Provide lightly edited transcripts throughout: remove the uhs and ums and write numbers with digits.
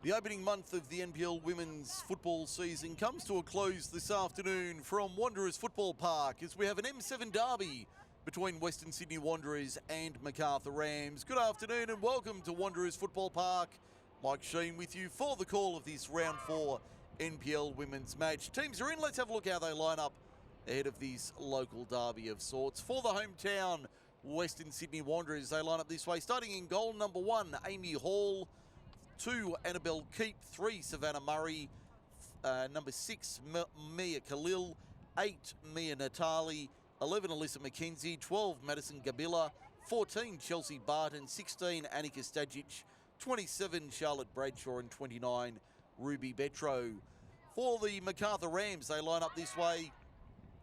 The opening month of the NPL women's football season comes to a close this afternoon from Wanderers Football Park as we have an M7 derby between Western Sydney Wanderers and Macarthur Rams. Good afternoon and welcome to Wanderers Football Park. Mike Sheen with you for the call of this round 4 NPL women's match. Teams are in. Let's have a look how they line up ahead of this local derby of sorts. For the hometown Western Sydney Wanderers, they line up this way. Starting in goal, number 1, Amy Hall. 2, Annabelle Keep. 3, Savannah Murray. Number 6, Mia Khalil. 8, Mia Natali. 11, Alyssa McKenzie. 12, Madison Gabila. 14, Chelsea Barton. 16, Annika Stajic. 27, Charlotte Bradshaw. And 29, Ruby Betro. For the Macarthur Rams, they line up this way.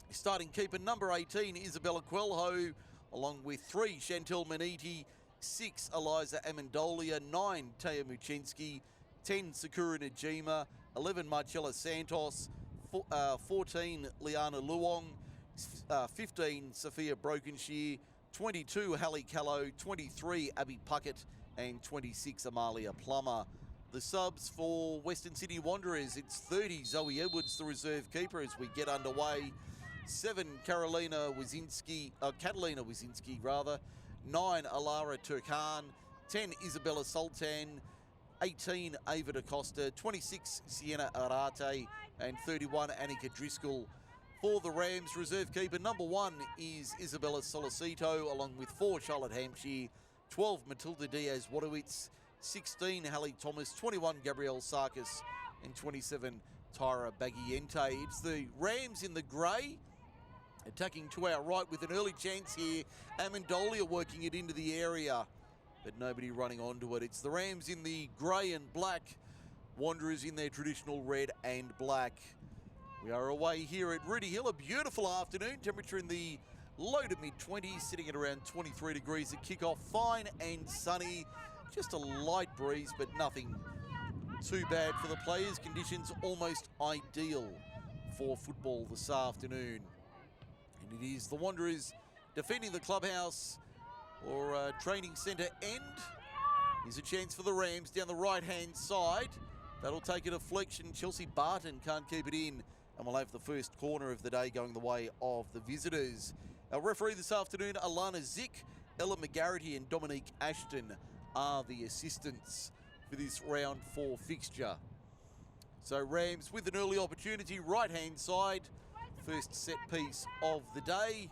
Starting keeper, number 18, Isabella Quelho, along with 3, Chantel Maniti. 6, Eliza Amendolia. 9, Taya Muchinski. 10, Sakura Najima. 11, Marcella Santos. 14, Liana Luong. 15, Sophia Brokenshire. 22, Hallie Callow. 23, Abby Puckett. And 26, Amalia Plummer. The subs for Western Sydney Wanderers, it's 30, Zoe Edwards, the reserve keeper, as we get underway. 7, Catalina Wazinski. 9, Alara Turkan. 10, Isabella Sultan. 18, Ava DaCosta. 26, Sienna Arate. And 31, Annika Driscoll. For the Rams, reserve keeper number 1 is Isabella Solicito, along with 4, Charlotte Hampshire. 12, Matilda Diaz-Wadowitz. 16, Hallie Thomas. 21, Gabrielle Sarkis. And 27, Tyra Bagiente. It's the Rams in the grey, attacking to our right with an early chance here. Amendolia working it into the area, but nobody running onto it. It's the Rams in the grey and black, Wanderers in their traditional red and black. We are away here at Rooty Hill. A beautiful afternoon. Temperature in the low to mid-20s, sitting at around 23 degrees at kickoff. Fine and sunny. Just a light breeze, but nothing too bad for the players. Conditions almost ideal for football this afternoon. And it is the Wanderers defending the clubhouse or training centre end. Here's a chance for the Rams down the right-hand side. That'll take a deflection. Chelsea Barton can't keep it in. And we'll have the first corner of the day going the way of the visitors. Our referee this afternoon, Alana Zick, Ella McGarity and Dominique Ashton are the assistants for this round 4 fixture. So Rams with an early opportunity, right-hand side. First set piece of the day,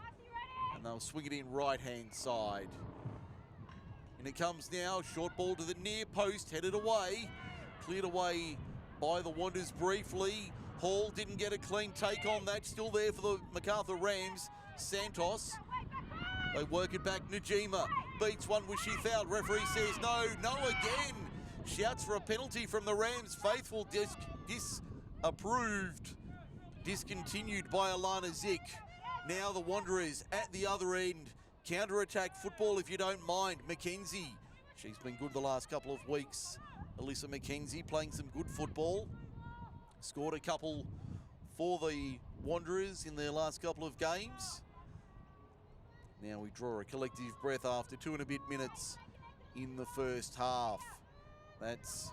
and they'll swing it in right-hand side. And it comes now, short ball to the near post, headed away. Cleared away by the Wanderers briefly. Hall didn't get a clean take on that, still there for the Macarthur Rams. Santos, they work it back. Najima beats one, was she fouled? Referee says no again. Shouts for a penalty from the Rams. Faithful disapproved. Discontinued by Alana Zick. Now the Wanderers at the other end. Counter-attack football if you don't mind. McKenzie, she's been good the last couple of weeks. Alyssa McKenzie playing some good football. Scored a couple for the Wanderers in their last couple of games. Now we draw a collective breath after 2 and a bit minutes in the first half. That's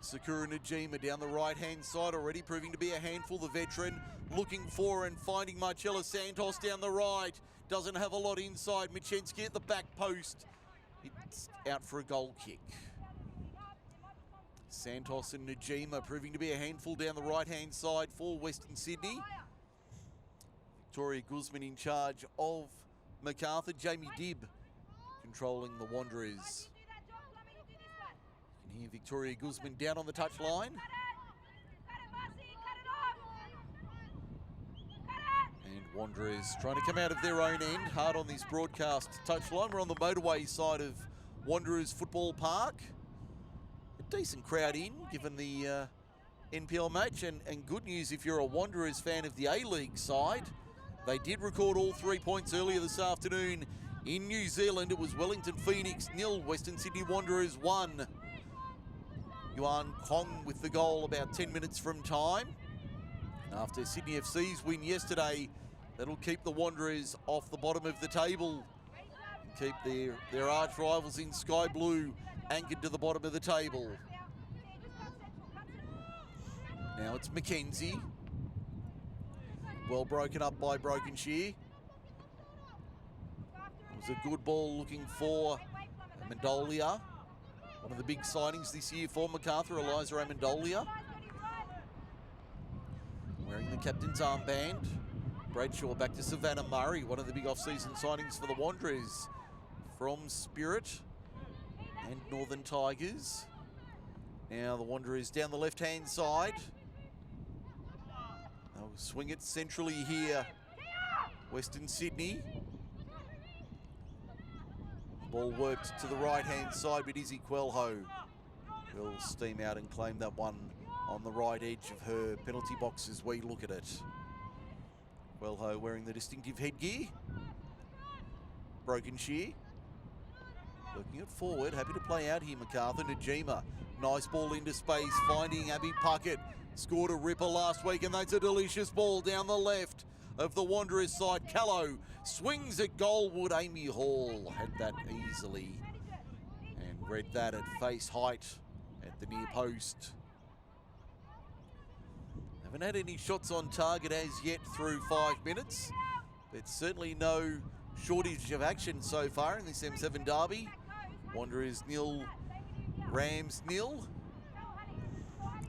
Sakura Najima down the right-hand side, already proving to be a handful. The veteran looking for and finding Marcella Santos down the right. Doesn't have a lot inside. Muchinski at the back post. It's out for a goal kick. Santos and Najima proving to be a handful down the right-hand side for Western Sydney. Victoria Guzman in charge of Macarthur. Jamie Dibb controlling the Wanderers. You can hear Victoria Guzman down on the touchline. And Wanderers trying to come out of their own end. Hard on this broadcast touchline. We're on the motorway side of Wanderers Football Park. A decent crowd in, given the NPL match. And good news if you're a Wanderers fan of the A-League side. They did record all 3 points earlier this afternoon in New Zealand. It was Wellington Phoenix 0, Western Sydney Wanderers 1. Yuan Kong with the goal about 10 minutes from time. After Sydney FC's win yesterday, that'll keep the Wanderers off the bottom of the table and keep their arch rivals in Sky Blue anchored to the bottom of the table. Now it's Mackenzie. Well broken up by Brokenshire. It was a good ball looking for Amendolia. One of the big signings this year for Macarthur, Eliza Amendolia. Wearing the captain's armband. Bradshaw back to Savannah Murray, one of the big off-season signings for the Wanderers from Spirit and Northern Tigers. Now the Wanderers down the left-hand side. They'll swing it centrally here. Western Sydney. Ball worked to the right-hand side, but Izzy Quelho will steam out and claim that one on the right edge of her penalty box as we look at it. Quelho wearing the distinctive headgear. Brokenshire. Looking it forward, happy to play out here, Macarthur. Najima, nice ball into space, finding Abby Puckett. Scored a ripper last week, and that's a delicious ball down the left of the Wanderers side. Callow swings at goalwood. Amy Hall had that easily and read that at face height at the near post. Haven't had any shots on target as yet through 5 minutes, but certainly no shortage of action so far in this M7 derby. Wanderers 0, Rams 0.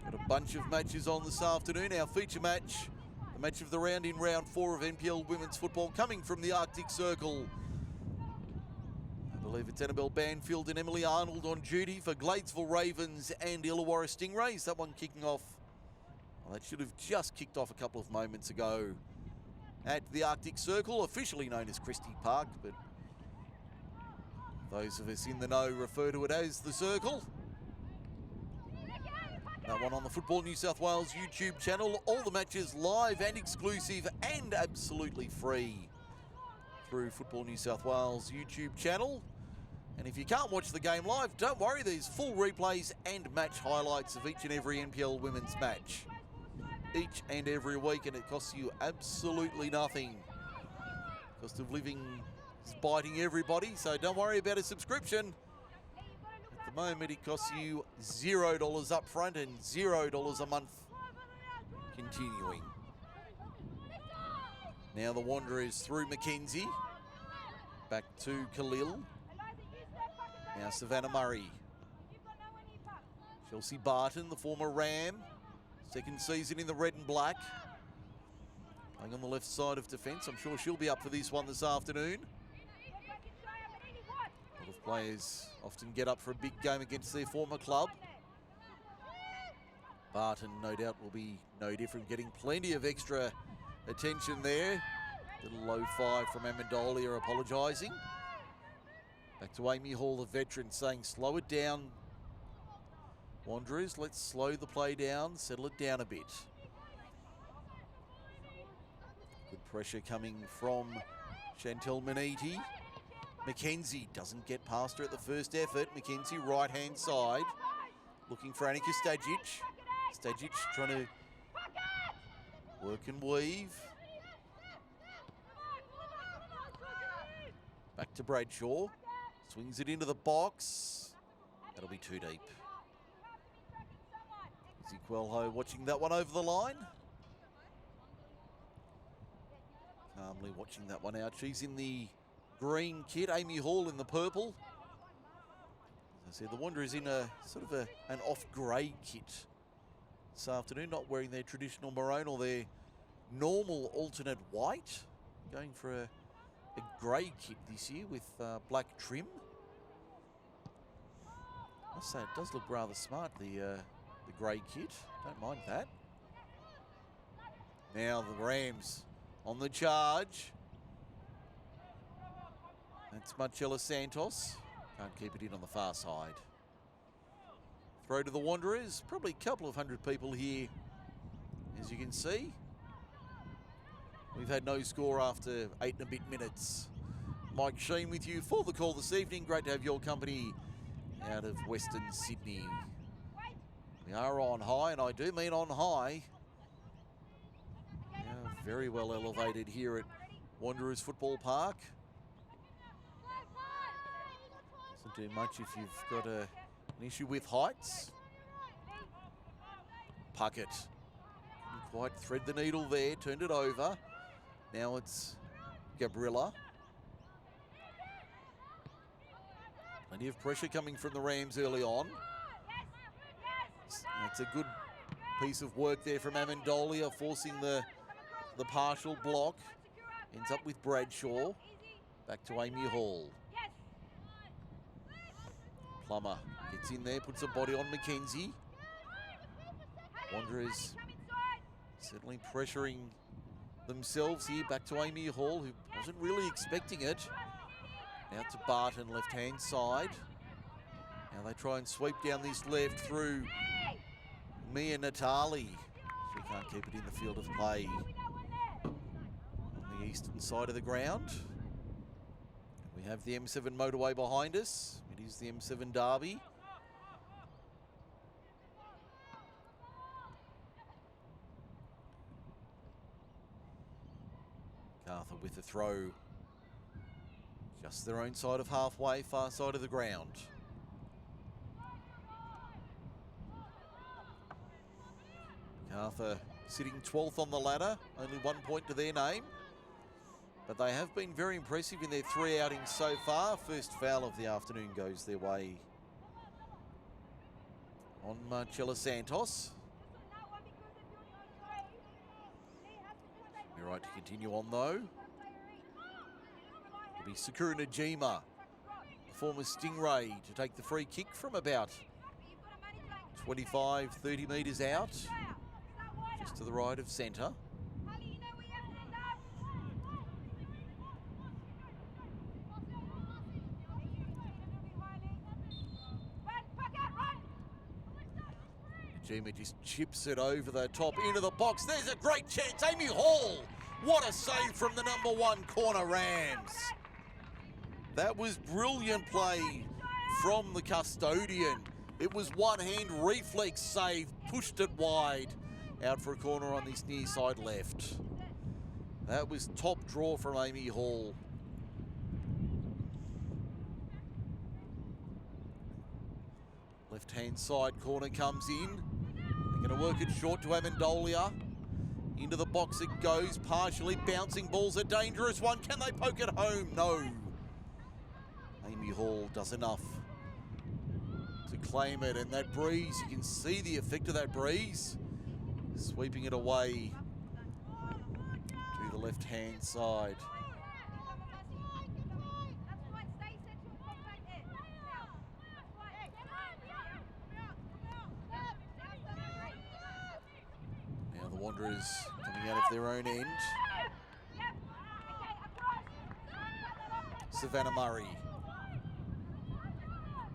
Got a bunch of matches on this afternoon. Our feature match, the match of the round in round 4 of NPL women's football, coming from the Arctic Circle. I believe it's Annabelle Banfield and Emily Arnold on duty for Gladesville Ravens and Illawarra Stingrays. That one kicking off, well, that should have just kicked off a couple of moments ago at the Arctic Circle, officially known as Christie Park, but those of us in the know refer to it as the Circle. That one on the Football New South Wales YouTube channel. All the matches live and exclusive and absolutely free through Football New South Wales YouTube channel. And if you can't watch the game live, don't worry, there's full replays and match highlights of each and every NPL women's match each and every week, and it costs you absolutely nothing. Cost of living is biting everybody, so don't worry about a subscription. At the moment, it costs you $0 up front and $0 a month continuing. Now the Wanderers through Mackenzie. Back to Khalil. Now Savannah Murray. Chelsea Barton, the former Ram. Second season in the red and black. Playing on the left side of defence. I'm sure she'll be up for this one this afternoon. A lot of players often get up for a big game against their former club. Barton, no doubt, will be no different, getting plenty of extra attention there. Little low five from Amendolia, apologising. Back to Amy Hall, the veteran, saying slow it down, Wanderers. Let's slow the play down, settle it down a bit. Good pressure coming from Chantel Maniti. Mackenzie doesn't get past her at the first effort. Mackenzie right-hand side, looking for Annika Stajic. Stajic trying to work and weave. Back to Bradshaw. Swings it into the box. That'll be too deep. Izzy Quelho watching that one over the line. Calmly watching that one out. She's in the green kit. Amy Hall in the purple. As I said, the Wanderers in a sort of an off-grey kit this afternoon, not wearing their traditional maroon or their normal alternate white. Going for a grey kit this year with black trim. I must say, it does look rather smart, the grey kit. Don't mind that. Now the Rams on the charge. That's Marcella Santos. Can't keep it in on the far side. Throw to the Wanderers. Probably a couple of hundred people here, as you can see. We've had no score after 8 and a bit minutes. Mike Sheen with you for the call this evening. Great to have your company out of Western Sydney. We are on high, and I do mean on high. Yeah, very well elevated here at Wanderers Football Park. Doesn't do much if you've got an issue with heights. Puckett quite thread the needle there, turned it over. Now it's Gabriella. Plenty of pressure coming from the Rams early on. That's a good piece of work there from Amendolia, forcing the partial block. Ends up with Bradshaw. Back to Amy Hall. Plummer gets in there, puts a body on Mackenzie. Wanderers certainly pressuring themselves here. Back to Amy Hall, who wasn't really expecting it. Out to Barton, left-hand side. Now they try and sweep down this left through Mia Natali. She can't keep it in the field of play on the eastern side of the ground. We have the M7 motorway behind us. It is the M7 Derby. Macarthur with the throw. Just their own side of halfway, far side of the ground. Macarthur sitting 12th on the ladder, only 1 point to their name. But they have been very impressive in their 3 outings so far. First foul of the afternoon goes their way on Marcella Santos. Be right to continue on though. It'll be Sakura Najima, the former Stingray, to take the free kick from about 25, 30 metres out, just to the right of centre. Najima just chips it over the top into the box. There's a great chance. Amy Hall, what a save from the number 1 corner Rams. That was brilliant play from the custodian. It was one-hand reflex save, pushed it wide, out for a corner on this near side left. That was top draw from Amy Hall. Left-hand side corner comes in. They're going to work it short to Amendolia. Into the box it goes, partially bouncing ball's a dangerous one. Can they poke it home? No. Amy Hall does enough to claim it, and that breeze, you can see the effect of that breeze. Sweeping it away to the left-hand side. Now the Wanderers coming out of their own end. Savannah Murray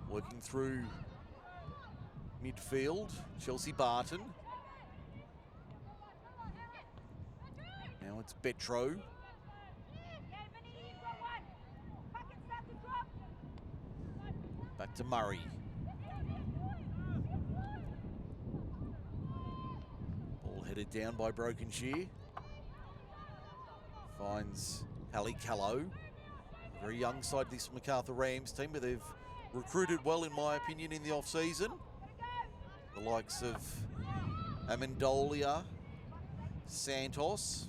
working through midfield. Chelsea Barton. Now it's Betro. Back to Murray. Ball headed down by Brokenshire. Finds Hallie Callow. A very young side, this Macarthur Rams team, but they've recruited well, in my opinion, in the off-season. The likes of Amendolia, Santos.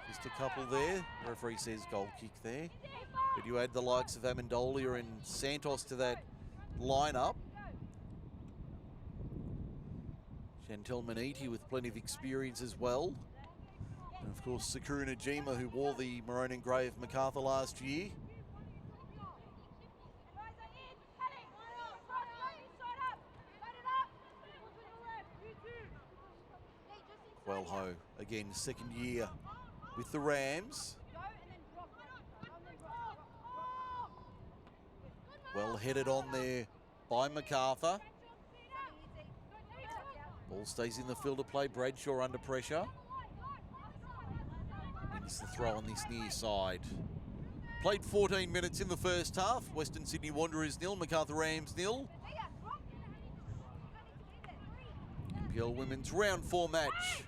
Just a couple there. The referee says goal kick there. But you add the likes of Amendolia and Santos to that lineup. Chantel Maniti with plenty of experience as well. And of course, Sakura Najima, who wore the maroon and grey of Macarthur last year. Wellho, again, second year with the Rams. Well headed on there by Macarthur. Ball stays in the field of play. Bradshaw under pressure. Wins the throw on this near side. Played 14 minutes in the first half. Western Sydney Wanderers 0, Macarthur Rams 0. NPL Women's Round 4 match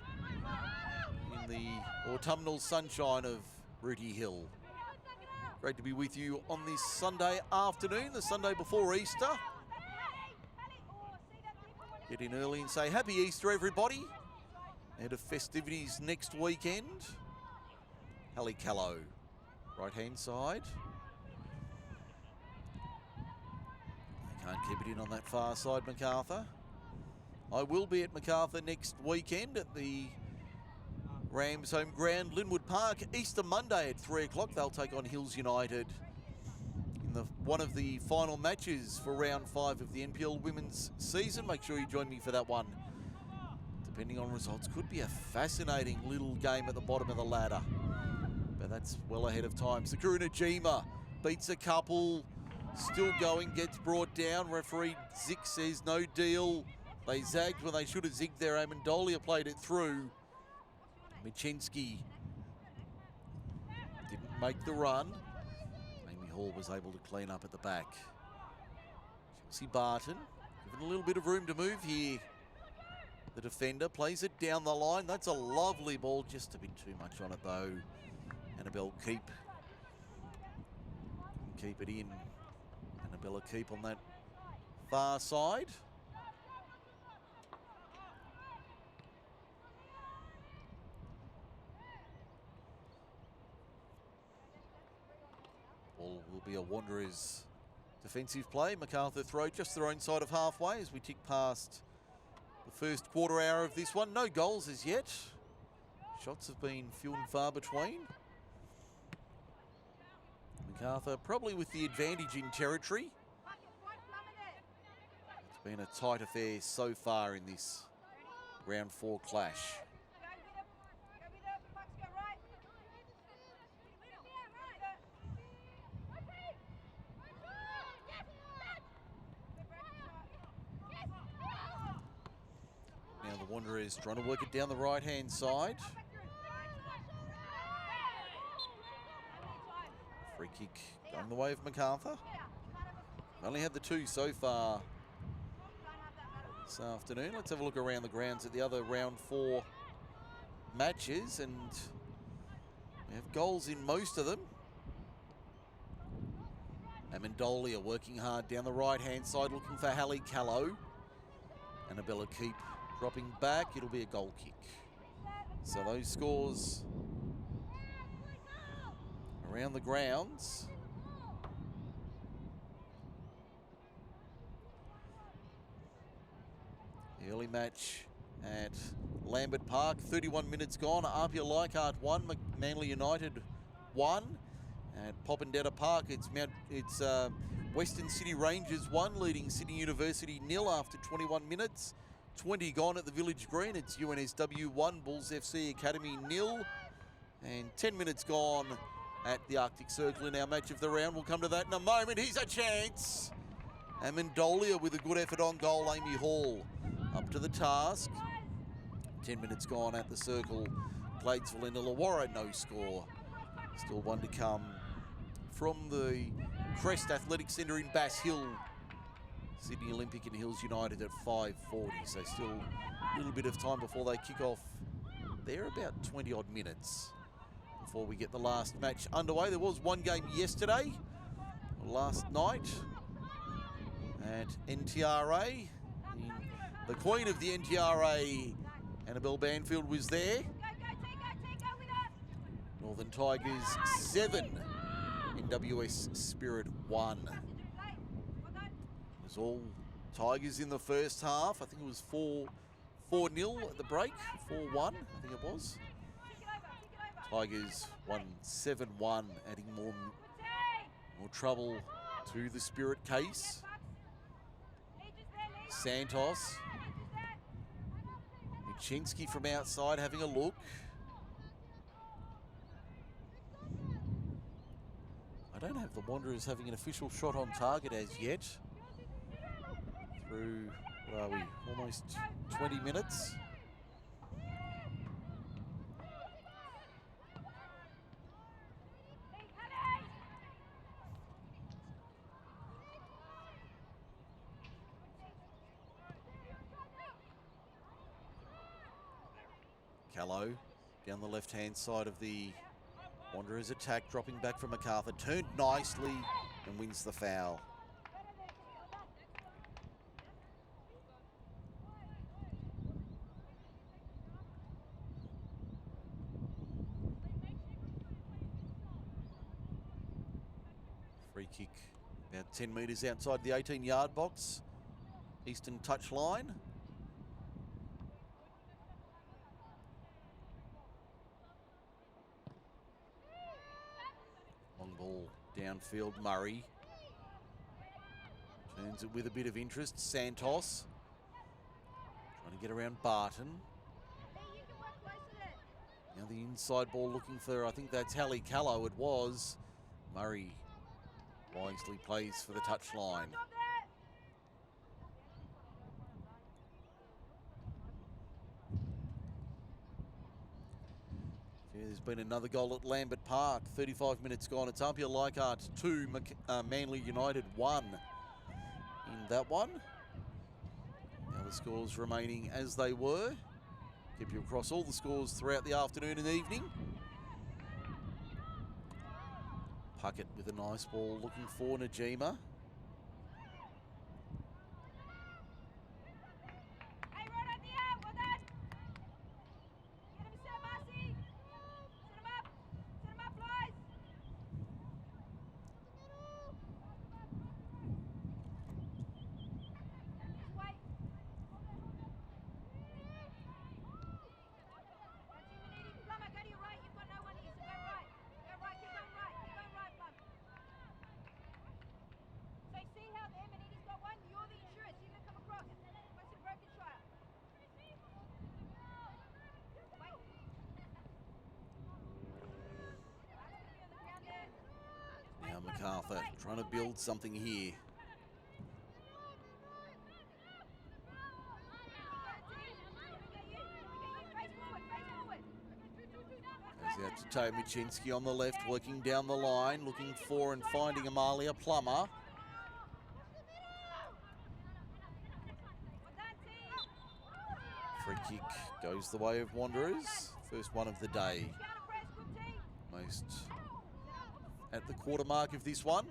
in the autumnal sunshine of Rooty Hill. Great to be with you on this Sunday afternoon, the Sunday before Easter. get in early and say happy Easter, everybody. Ahead of festivities next weekend. Hallie Callow, right-hand side. They can't keep it in on that far side, Macarthur. I will be at Macarthur next weekend at the Rams home ground, Linwood Park, Easter Monday at 3 o'clock. They'll take on Hills United in one of the final matches for round 5 of the NPL women's season. Make sure you join me for that one. Depending on results, could be a fascinating little game at the bottom of the ladder. But that's well ahead of time. Sakura Najima beats a couple, still going, gets brought down. Referee Zick says no deal. They zagged when they should have zigged there. Amendolia played it through. Michinski didn't make the run. Amy Hall was able to clean up at the back. Chelsea Barton given a little bit of room to move here. The defender plays it down the line. That's a lovely ball, just a bit too much on it though. Annabelle Keep it in. Annabella Keep on that far side. Ball will be a Wanderers defensive play. Macarthur throw just their own side of halfway as we tick past the first quarter hour of this one. No goals as yet. Shots have been few and far between. Macarthur probably with the advantage in territory. It's been a tight affair so far in this round 4 clash. Now the Wanderers trying to work it down the right-hand side. Free kick going the way of Macarthur. Only had the 2 so far this afternoon. Let's have a look around the grounds at the other round 4 matches, and we have goals in most of them. Amendolia working hard down the right-hand side, looking for Hallie Callow. Annabella Keep dropping back. It'll be a goal kick. So those scores around the grounds. The early match at Lambert Park, 31 minutes gone. Apia Leichhardt 1, Manly United 1. At Popondetta Park, it's Western City Rangers 1, leading Sydney University 0 after 21 minutes. 20 gone at the Village Green. It's UNSW 1, Bulls FC Academy 0. And 10 minutes gone at the Arctic Circle in our match of the round. We'll come to that in a moment. Here's a chance. Amendolia with a good effort on goal. Amy Hall up to the task. 10 minutes gone at the Circle. Gladesville and Illawarra, no score. Still one to come from the Crest Athletic Centre in Bass Hill. Sydney Olympic and Hills United at 5:40. So still a little bit of time before they kick off. They're about 20 odd minutes before we get the last match underway. There was one game yesterday, last night at NTRA. The queen of the NTRA, Annabelle Banfield, was there. Northern Tigers 7, NWS Spirit 1. It was all Tigers in the first half. I think it was 4-0 at the break, 4-1, I think it was. Tigers won 7-1, adding more trouble to the Spirit case. Santos. Michinski from outside having a look. I don't have the Wanderers having an official shot on target as yet. Through, what are we, almost 20 minutes. Callow down the left-hand side of the Wanderers attack, dropping back from Macarthur, turned nicely and wins the foul. Free kick about 10 metres outside the 18-yard box. Eastern touch line. Long ball downfield, Murray. Turns it with a bit of interest. Santos trying to get around Barton. Now the inside ball looking for, I think that's Hallie Callow, it was. Murray wisely plays for the touchline. There's been another goal at Lambert Park. 35 minutes gone. It's NPL Leichhardt 2, Manly United 1 in that one. Now the scores remaining as they were. Keep you across all the scores throughout the afternoon and evening. Puckett with a nice ball looking for Najima. Now Macarthur trying to build something here. Goes out to Teo Michinski on the left, working down the line, looking for and finding Amalia Plummer. Free kick goes the way of Wanderers. First one of the day. Most at the quarter mark of this one.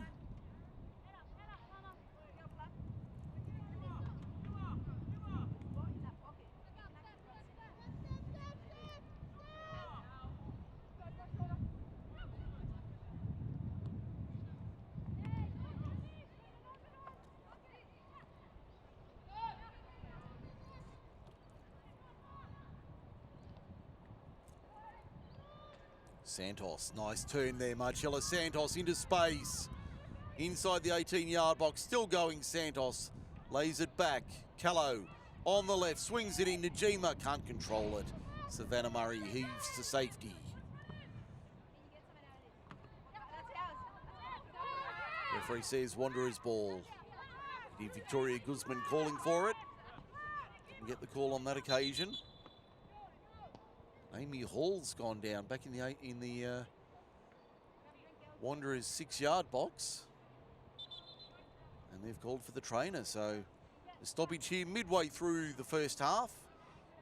Santos, nice turn there, Marcella Santos into space. Inside the 18-yard box, still going Santos. Lays it back. Callow on the left, swings it in. Najima can't control it. Savannah Murray heaves to safety. Referee says Wanderers ball. Victoria Guzman calling for it. Didn't get the call on that occasion. Amy Hall's gone down back in the Wanderers 6-yard box. And they've called for the trainer. So the stoppage here midway through the first half.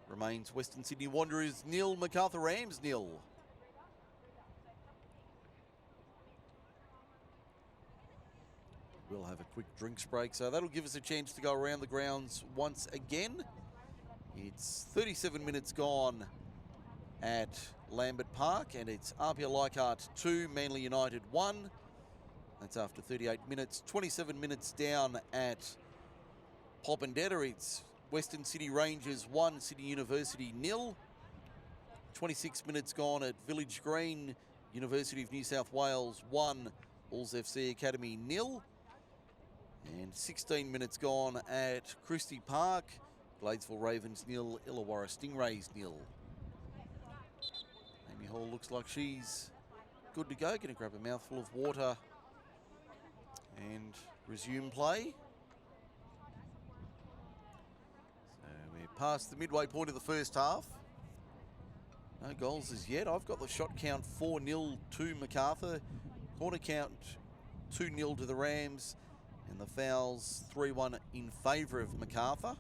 Remains Western Sydney Wanderers 0, Macarthur Rams 0. We'll have a quick drinks break. So that'll give us a chance to go around the grounds once again. It's 37 minutes gone at Lambert Park, and it's NPL Leichhardt 2, Manly United 1. That's after 38 minutes. 27 minutes down at Popondetta. It's Western City Rangers 1, Sydney University 0. 26 minutes gone at Village Green, University of New South Wales 1, Bulls FC Academy 0. And 16 minutes gone at Christie Park, Gladesville Ravens 0, Illawarra Stingrays 0. Amy Hall looks like she's good to go. Going to grab a mouthful of water and resume play. So we're past the midway point of the first half. No goals as yet. I've got the shot count 4-0 to Macarthur. Corner count 2-0 to the Rams. And the fouls 3-1 in favour of Macarthur.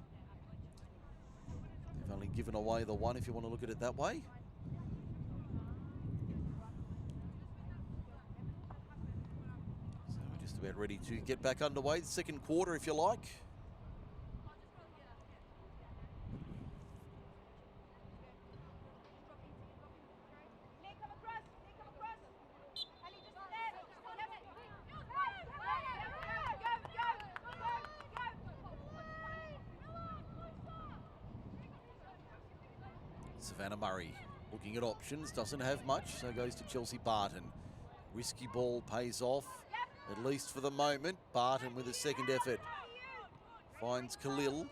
They've only given away the one if you want to look at it that way. About ready to get back underway. The second quarter, if you like. Savannah Murray looking at options, doesn't have much, so goes to Chelsea Barton. Risky ball pays off, at least for the moment. Barton with a second effort finds Khalil.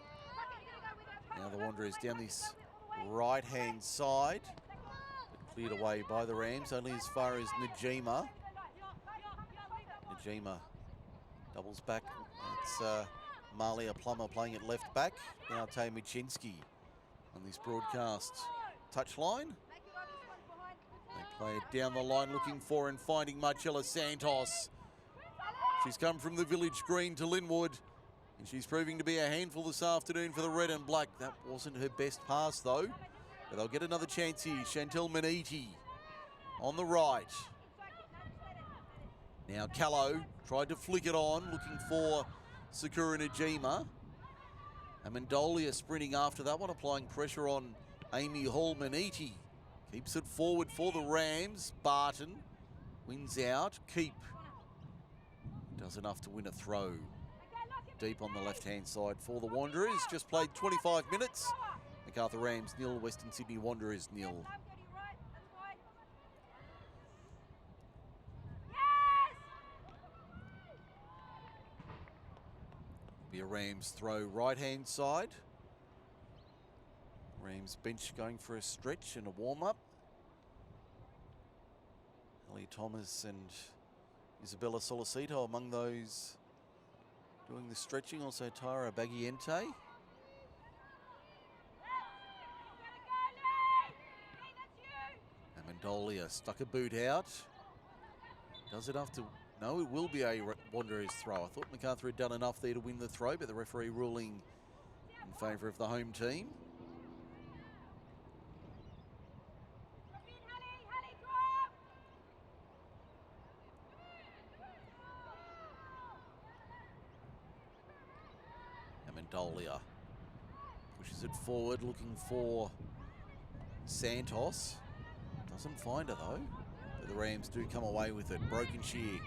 Now the Wanderers down this right-hand side, but cleared away by the Rams, only as far as Najima. Najima doubles back. It's Malia Plummer playing at left back. Now Tay Michinski on this broadcast touchline. They play it down the line, looking for and finding Marcella Santos. She's come from the village green to Linwood, and she's proving to be a handful this afternoon for the red and black. That wasn't her best pass, though. But they'll get another chance here. Chantel Maniti on the right. Now Callow tried to flick it on, looking for Sakura Najima. Amendolia sprinting after that one, applying pressure on Amy Hall. Maniti keeps it forward for the Rams. Barton wins out. Keep does enough to win a throw. Deep on the left-hand side for the Wanderers. Just played 25 minutes. Macarthur Rams 0, Western Sydney Wanderers 0. Be a Rams throw right-hand side. Rams bench going for a stretch and a warm-up. Ellie Thomas and Isabella Solicito among those doing the stretching. Also Tyra Bagiente. Amendolia stuck a boot out. Does it have to? No, it will be a Wanderers throw. I thought Macarthur had done enough there to win the throw, but the referee ruling in favour of the home team. Amendolia pushes it forward, looking for Santos. Doesn't find her though. But the Rams do come away with it. Broken shear.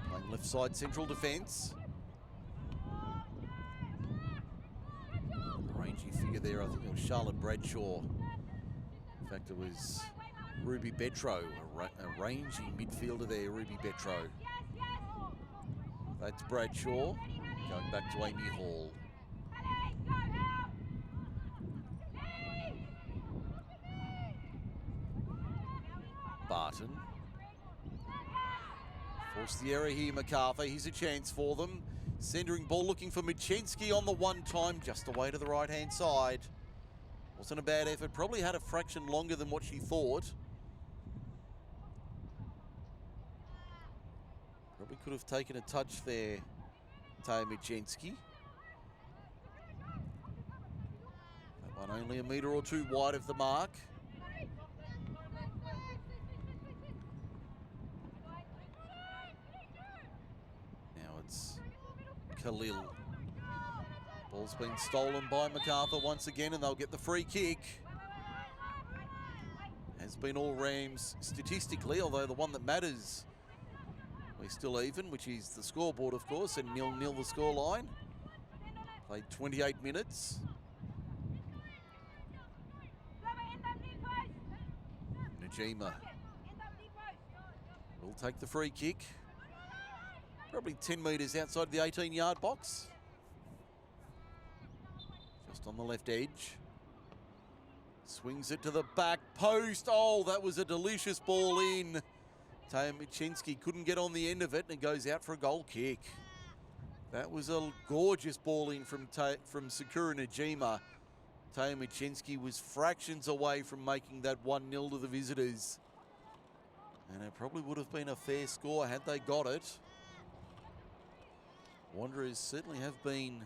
Playing left side central defence. Rangy figure there, I think it was Charlotte Bradshaw. In fact, it was Ruby Betro, a rangy midfielder there, Ruby Betro. That's Bradshaw. Going back to Amy Hall. Barton. Force the error here, Macarthur. Here's a chance for them. Centering ball, looking for Michinski on the one time, just away to the right-hand side. Wasn't a bad effort. Probably had a fraction longer than what she thought. Probably could have taken a touch there, Tay Michinski. That one only a metre or two wide of the mark. Khalil. Ball's been stolen by Macarthur once again, and they'll get the free kick. Has been all Rams statistically, although the one that matters, we're still even, which is the scoreboard, of course, and 0-0 the scoreline. Played 28 minutes. Najima will take the free kick. Probably 10 metres outside the 18-yard box. Just on the left edge. Swings it to the back post. Oh, that was a delicious ball in. Taya Michinski couldn't get on the end of it, and it goes out for a goal kick. That was a gorgeous ball in from Sakura Najima. Taya Michinski was fractions away from making that 1-0 to the visitors. And it probably would have been a fair score had they got it. Wanderers certainly have been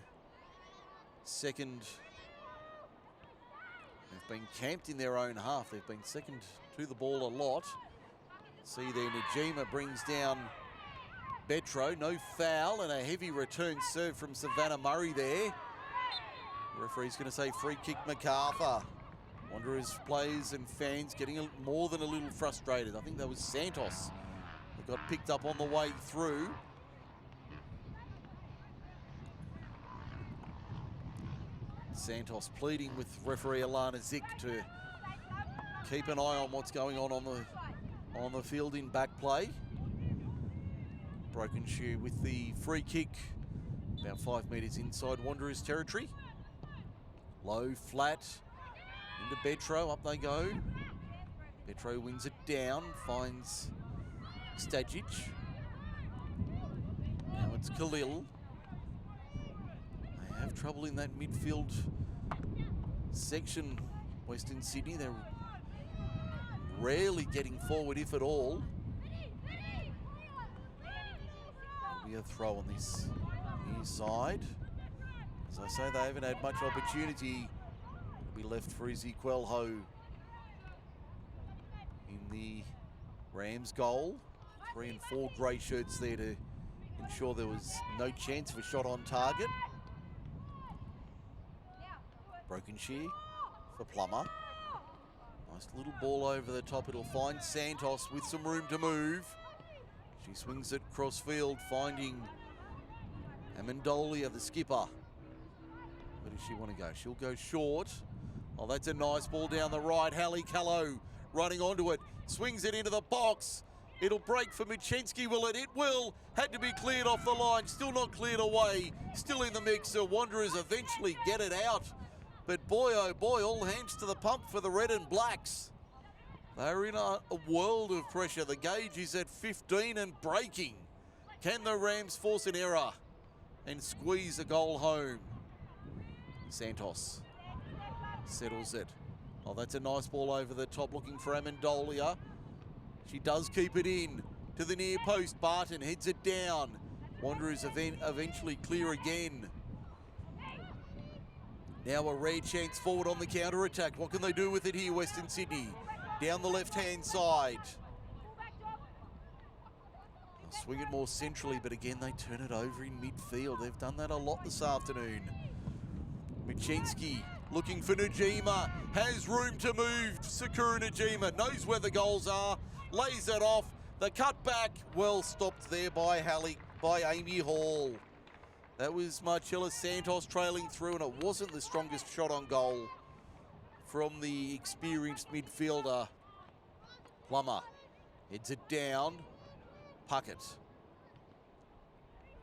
second. They've been camped in their own half. They've been second to the ball a lot. See there, Najima brings down Betro. No foul and a heavy return serve from Savannah Murray there. The referee's going to say free kick Macarthur. Wanderers players and fans getting more than a little frustrated. I think that was Santos that got picked up on the way through. Santos pleading with referee Alana Zick to keep an eye on what's going on the field in back play. Broken Shoe with the free kick, about 5 metres inside Wanderers territory. Low, flat, into Betro, up they go. Betro wins it down, finds Stajic. Now it's Khalil. They have trouble in that midfield section, Western Sydney. They're rarely getting forward, if at all. There'll be a throw on this near side. As I say, they haven't had much opportunity. It'll be left for Izzy Quelho in the Rams goal. 3 and 4 grey shirts there to ensure there was no chance of a shot on target. Broken shear for Plummer. Nice little ball over the top. It'll find Santos with some room to move. She swings it cross field, finding Amendolia, the skipper. Where does she want to go? She'll go short. Oh, that's a nice ball down the right. Hallie Callow running onto it. Swings it into the box. It'll break for Michenski, will it? It will. Had to be cleared off the line. Still not cleared away. Still in the mix. Wanderers eventually get it out. But boy, oh boy, all hands to the pump for the Red and Blacks. They're in a world of pressure. The gauge is at 15 and breaking. Can the Rams force an error and squeeze a goal home? Santos settles it. Oh, that's a nice ball over the top, looking for Amendolia. She does keep it in to the near post. Barton heads it down. Wanderers eventually clear again. Now a rare chance forward on the counter-attack. What can they do with it here, Western Sydney? Down the left-hand side. They'll swing it more centrally, but again, they turn it over in midfield. They've done that a lot this afternoon. Michenski looking for Najima. Has room to move. Sakura Najima knows where the goals are. Lays it off. The cutback, well stopped there by Amy Hall. That was Marcella Santos trailing through, and it wasn't the strongest shot on goal from the experienced midfielder. Plummer heads it down. Puckett.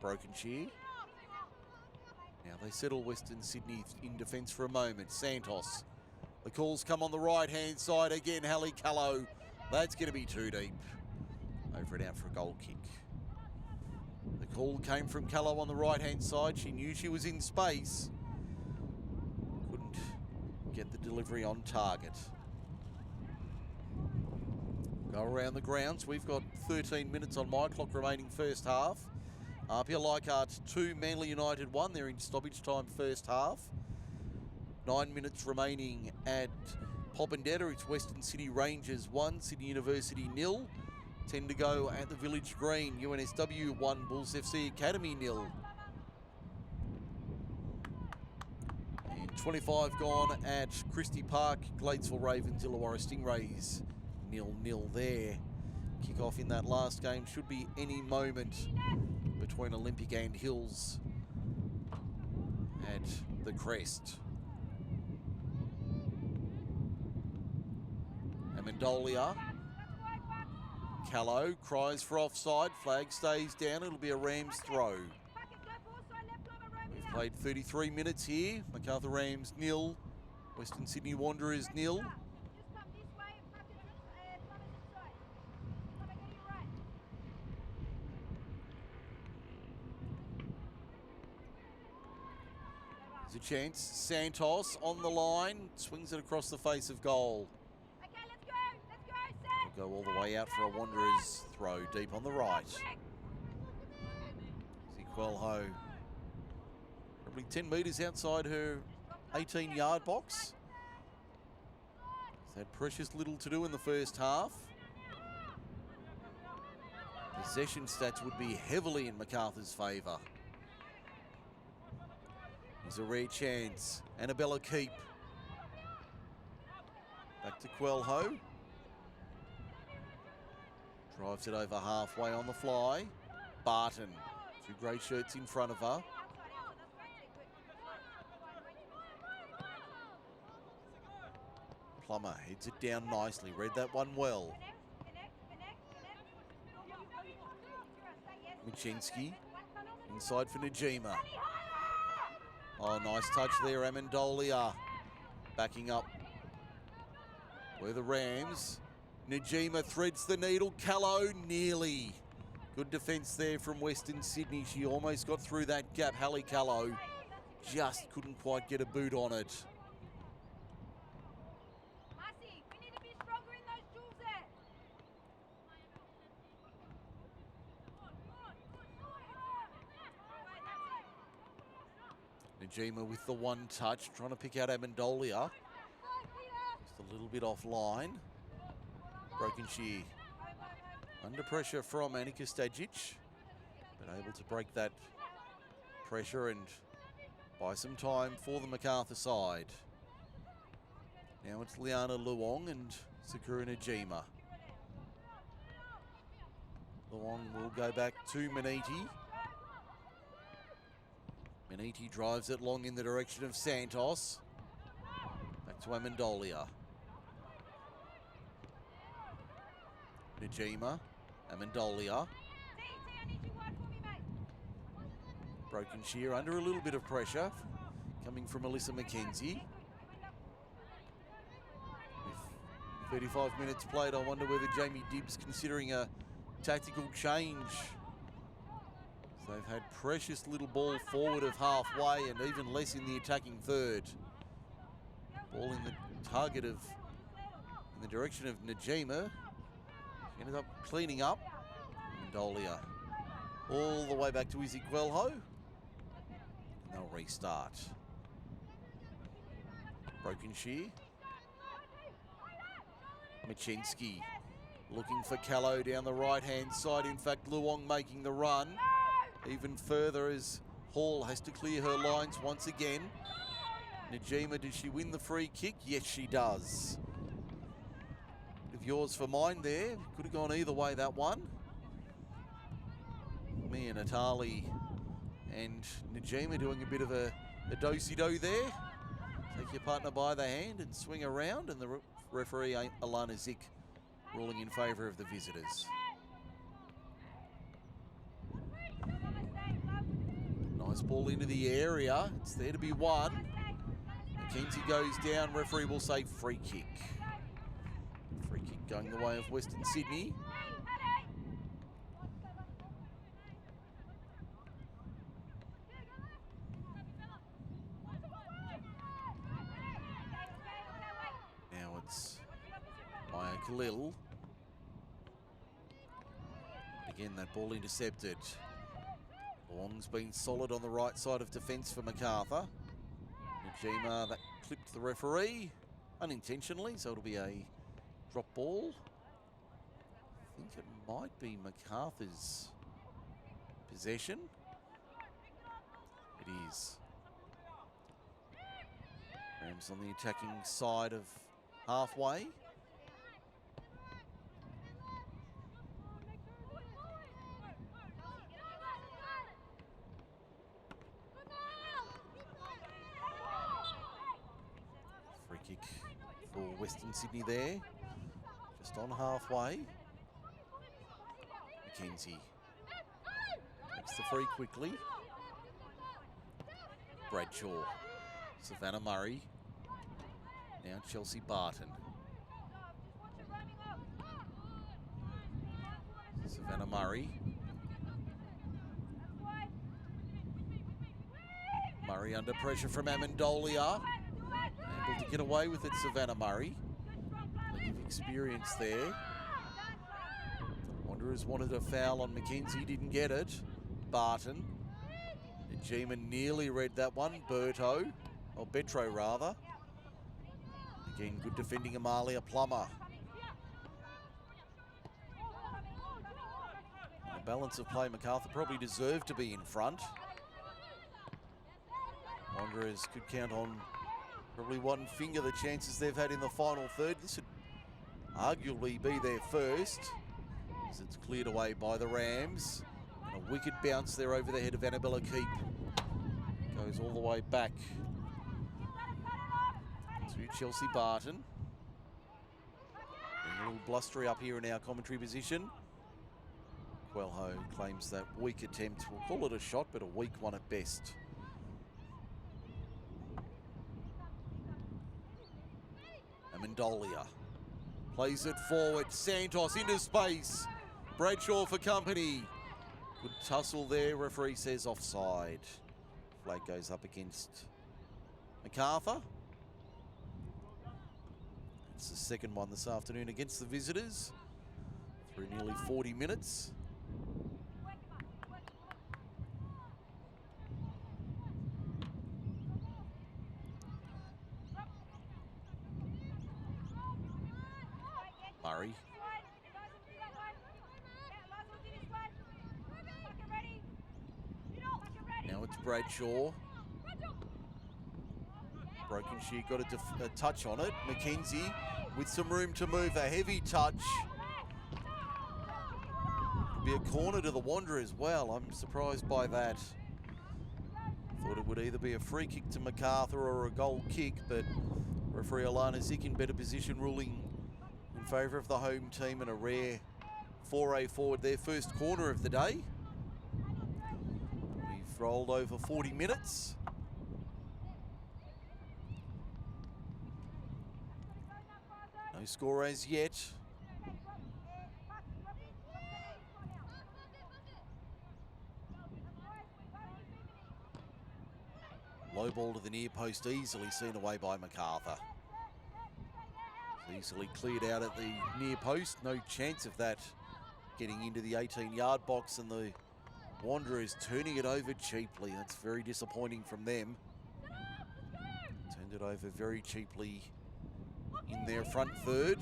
Broken shear. Now they settle Western Sydney in defence for a moment. Santos. The calls come on the right-hand side again. Hallie Callow. That's going to be too deep. Over and out for a goal kick. The call came from Callow on the right-hand side. She knew she was in space. Couldn't get the delivery on target. Go around the grounds. We've got 13 minutes on my clock remaining first half. Apia Leichhardt 2, Manly United 1. They're in stoppage time first half. 9 minutes remaining at Popondetta. It's Western City Rangers 1, Sydney University 0. 10 to go at the Village Green. UNSW 1, Bulls FC Academy 0. And 25 gone at Christie Park. Gladesville Ravens, Illawarra Stingrays 0-0 there. Kick-off in that last game should be any moment between Olympic and Hills at the Crest. Amendolia. Callow cries for offside. Flag stays down. It'll be a Rams throw. We've played 33 minutes here. Macarthur Rams 0. Western Sydney Wanderers 0. There's a chance. Santos on the line. Swings it across the face of goal. Go all the way out for a Wanderers throw deep on the right. Ziquelho probably 10 metres outside her 18-yard box. She's had precious little to do in the first half. Possession stats would be heavily in Macarthur's favour. Here's a rare chance. Annabella Keep. Back to Quelho. Drives it over halfway on the fly. Barton, 2 grey shirts in front of her. Plummer heads it down nicely. Read that one well. Michinski inside for Najima. Oh, nice touch there, Amendolia. Backing up where the Rams. Najima threads the needle. Callow nearly. Good defence there from Western Sydney. She almost got through that gap. Hallie Callow just couldn't quite get a boot on it. Najima with the one touch, trying to pick out Amendolia. Just a little bit offline. Broken shear. Under pressure from Annika Stajic, but able to break that pressure and buy some time for the Macarthur side. Now it's Liana Luong and Sakura Najima. Luong will go back to Maniti. Maniti drives it long in the direction of Santos. Back to Amendolia. Najima, Amendolia. Broken shear under a little bit of pressure coming from Alyssa McKenzie. With 35 minutes played, I wonder whether Jamie Dibbs considering a tactical change. So they've had precious little ball forward of halfway and even less in the attacking third. Ball in the target of, in the direction of Najima. She ended up cleaning up. Amendolia all the way back to Izzy Quelho. And they'll restart. Broken shear. Michinski looking for Callow down the right-hand side. In fact, Luong making the run even further as Hall has to clear her lines once again. Najima, does she win the free kick? Yes, she does. Bit of yours for mine there. Could have gone either way, that one. Mia Natali and Najima doing a bit of a do-si-do there. Take your partner by the hand and swing around, and the referee, Alana Zick, ruling in favour of the visitors. Nice ball into the area. It's there to be won. McKenzie goes down. Referee will say free kick. Free kick going the way of Western Sydney. Now it's Maya Khalil. Again, that ball intercepted. Long's been solid on the right side of defence for Macarthur. Najima, that clipped the referee unintentionally, so it'll be a drop ball. I think it might be Macarthur's possession. It is. Rams on the attacking side of halfway. Free kick for Western Sydney there, just on halfway. McKenzie takes the free quickly. Bradshaw, Savannah Murray, now Chelsea Barton. Savannah Murray. Murray under pressure from Amendolia. Able to get away with it, Savannah Murray. Plenty of experience there. Wanderers wanted a foul on McKenzie, didn't get it. Barton. Najima nearly read that one. Berto, or Betro rather. Again, good defending Amalia Plummer. In a balance of play, Macarthur probably deserved to be in front. Wanderers could count on probably one finger the chances they've had in the final third. This would arguably be their first, as it's cleared away by the Rams. And a wicked bounce there over the head of Annabella Keep. Goes all the way back to Chelsea Barton. A little blustery up here in our commentary position. Quelho claims that weak attempt. We'll call it a shot, but a weak one at best. Amendolia plays it forward. Santos into space. Bradshaw for company. Good tussle there. Referee says offside. Flag goes up against Macarthur. It's the second one this afternoon against the visitors. Through nearly 40 minutes. Murray. Now it's Bradshaw. Broken shear, got a touch on it. McKenzie with some room to move, a heavy touch. Could be a corner to the Wanderers. Well, I'm surprised by that. Thought it would either be a free kick to Macarthur or a goal kick, but referee Alana Zick in better position, ruling in favour of the home team, and a rare foray forward, their first corner of the day. We've rolled over 40 minutes. No score as yet. Low ball to the near post, easily seen away by Macarthur. Easily cleared out at the near post. No chance of that getting into the 18-yard box, and the Wanderers turning it over cheaply. That's very disappointing from them. Turned it over very cheaply in their front third.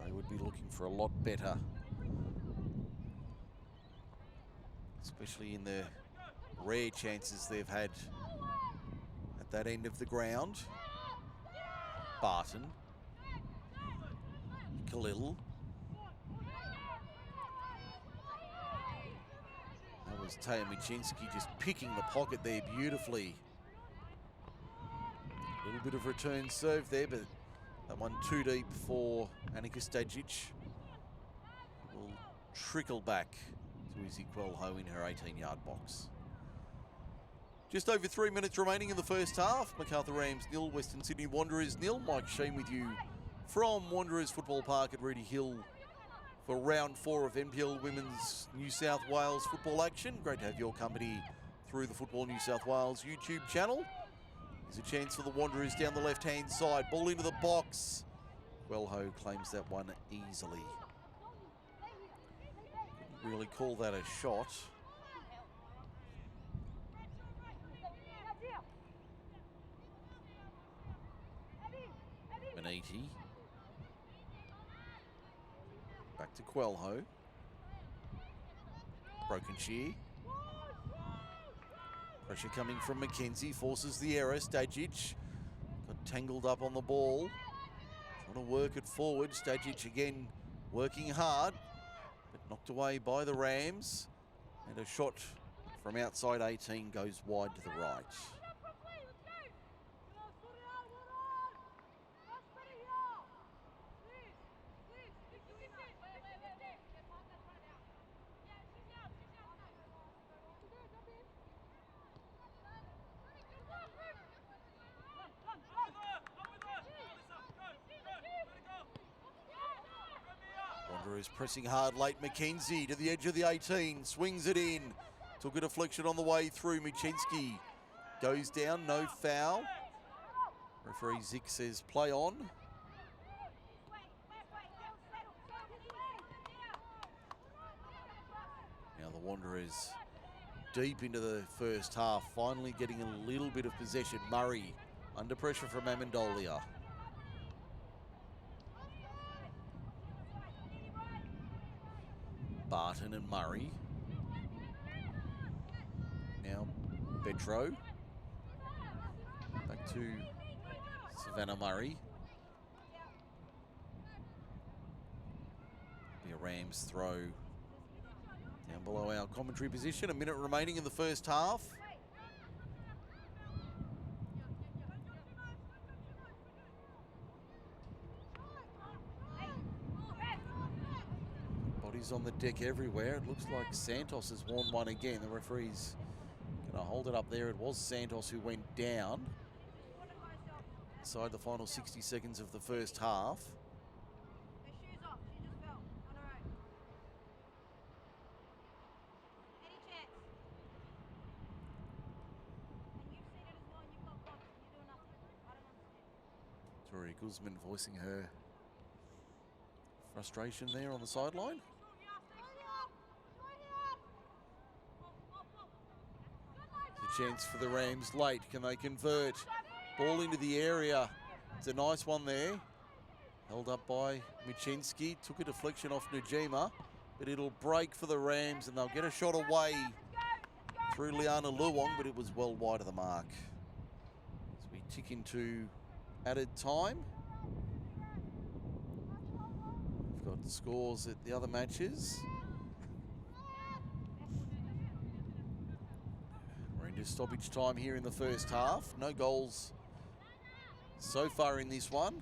They would be looking for a lot better, especially in the rare chances they've had at that end of the ground. Barton. Khalil. That was Teo Michinski just picking the pocket there beautifully. A little bit of return serve there, but that one too deep for Annika Stajic. Will trickle back to Izzy Quelho in her 18-yard box. Just over 3 minutes remaining in the first half. Macarthur Rams 0, Western Sydney Wanderers 0. Mike Shane with you from Wanderers Football Park at Reedy Hill for round 4 of NPL Women's New South Wales football action. Great to have your company through the Football New South Wales YouTube channel. There's a chance for the Wanderers down the left-hand side. Ball into the box. Quelho claims that one easily. Couldn't really call that a shot. Maniti. Back to Quelho. Broken shear. Pressure coming from McKenzie, forces the error. Stajic got tangled up on the ball. Trying to work it forward. Stajic again working hard, but knocked away by the Rams. And a shot from outside 18 goes wide to the right. Wanderers pressing hard late. McKenzie to the edge of the 18, swings it in. Took a deflection on the way through. Michinski goes down, no foul. Referee Zick says play on. Now the Wanderers deep into the first half, finally getting a little bit of possession. Murray under pressure from Amendolia. Barton and Murray. Now Betro. Back to Savannah Murray. Be a Rams throw down below our commentary position. A minute remaining in the first half. Bodies on the deck everywhere. It looks like Santos has won one again. The referee's going to hold it up there. It was Santos who went down inside the final 60 seconds of the first half. Tori Guzman voicing her frustration there on the sideline. There's a chance for the Rams late. Can they convert? Ball into the area. It's a nice one there. Held up by Michinski. Took a deflection off Najima. But it'll break for the Rams and they'll get a shot away through Liana Luong, but it was well wide of the mark. As we tick into added time. We've got scores at the other matches. We're into stoppage time here in the first half. No goals so far in this one.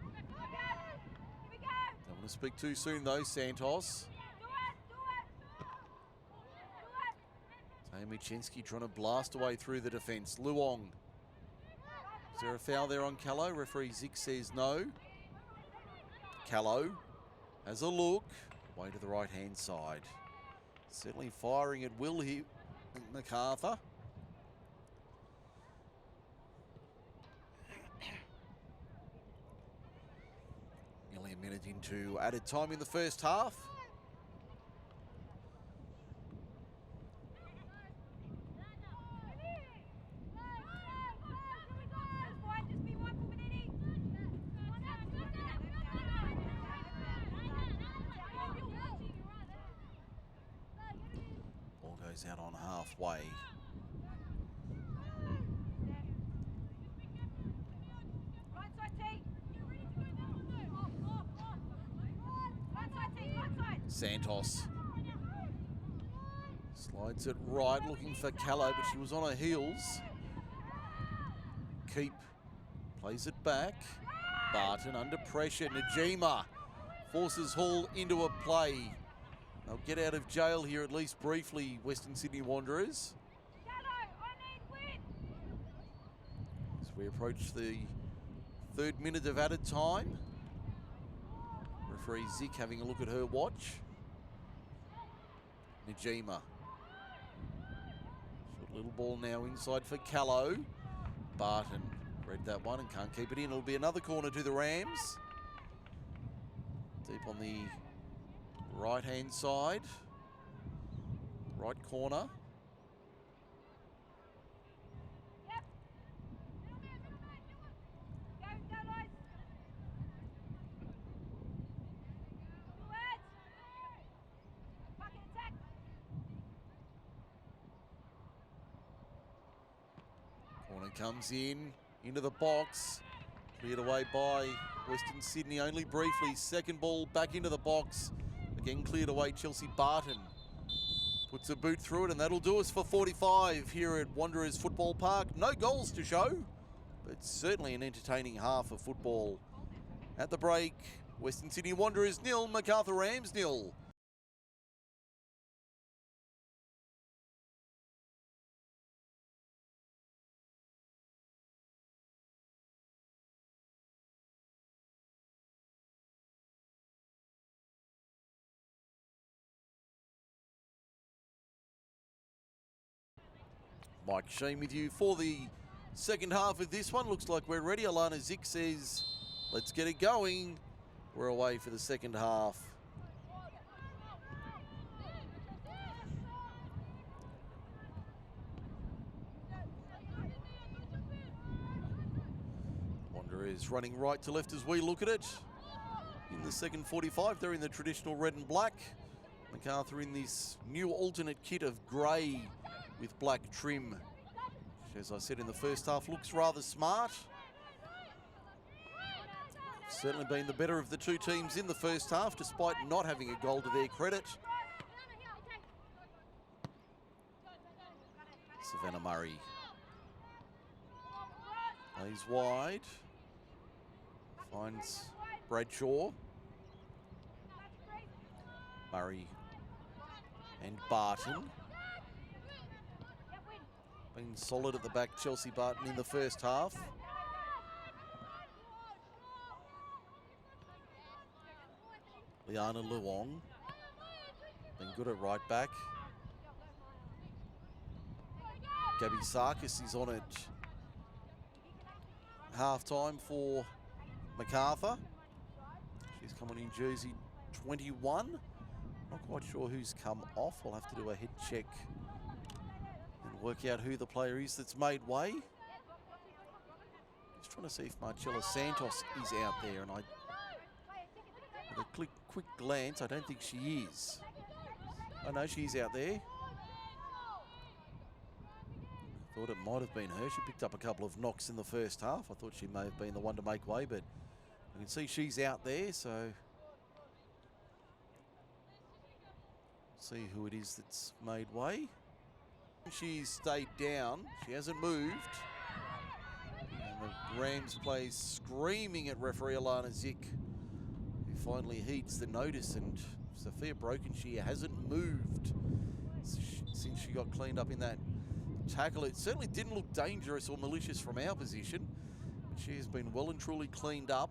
Don't want to speak too soon though, Santos. Michinski trying to blast away through the defence. Luong. Is there a foul there on Callow? Referee Zick says no. Callow has a look. Way to the right-hand side. Certainly firing at will here, Macarthur. Nearly a minute into added time in the first half. Out on halfway. Santos slides it right, looking for Callow, but she was on her heels. Keep plays it back. Barton under pressure. Najima forces Hall into a play. They'll get out of jail here, at least briefly, Western Sydney Wanderers. As we approach the third minute of added time. Referee Zick having a look at her watch. Najima. Short little ball now inside for Callow. Barton read that one and can't keep it in. It'll be another corner to the Rams. Deep on the right-hand side, right corner. Corner comes into the box, cleared away by Western Sydney only briefly. Second ball back into the box. Again cleared away, Chelsea Barton puts a boot through it, and that'll do us for 45 here at Wanderers Football Park. No goals to show, but certainly an entertaining half of football. At the break, Western Sydney Wanderers 0, Macarthur Rams 0. Mike Sheen with you for the second half of this one. Looks like we're ready. Alana Zick says, let's get it going. We're away for the second half. Wanderers running right to left as we look at it. In the second 45, they're in the traditional red and black. Macarthur in this new alternate kit of grey with black trim, which, as I said in the first half, looks rather smart. Certainly been the better of the two teams in the first half, despite not having a goal to their credit. Savannah Murray plays wide, finds Bradshaw. Murray and Barton. Been solid at the back, Chelsea Barton, in the first half. Liana Luong been good at right back. Gabby Sarkis is on at half-time for Macarthur. She's coming in jersey 21. Not quite sure who's come off. I'll have to do a head check and work out who the player is that's made way. Just trying to see if Marcella Santos is out there, and with a quick glance, I don't think she is. Oh no, she's out there. I thought it might have been her. She picked up a couple of knocks in the first half. I thought she may have been the one to make way, but you can see she's out there, so see who it is that's made way. She's stayed down. She hasn't moved. And the Rams plays screaming at referee Alana Zick, who finally heeds the notice, and Sophia Brokenshire hasn't moved since she got cleaned up in that tackle. It certainly didn't look dangerous or malicious from our position, but she has been well and truly cleaned up.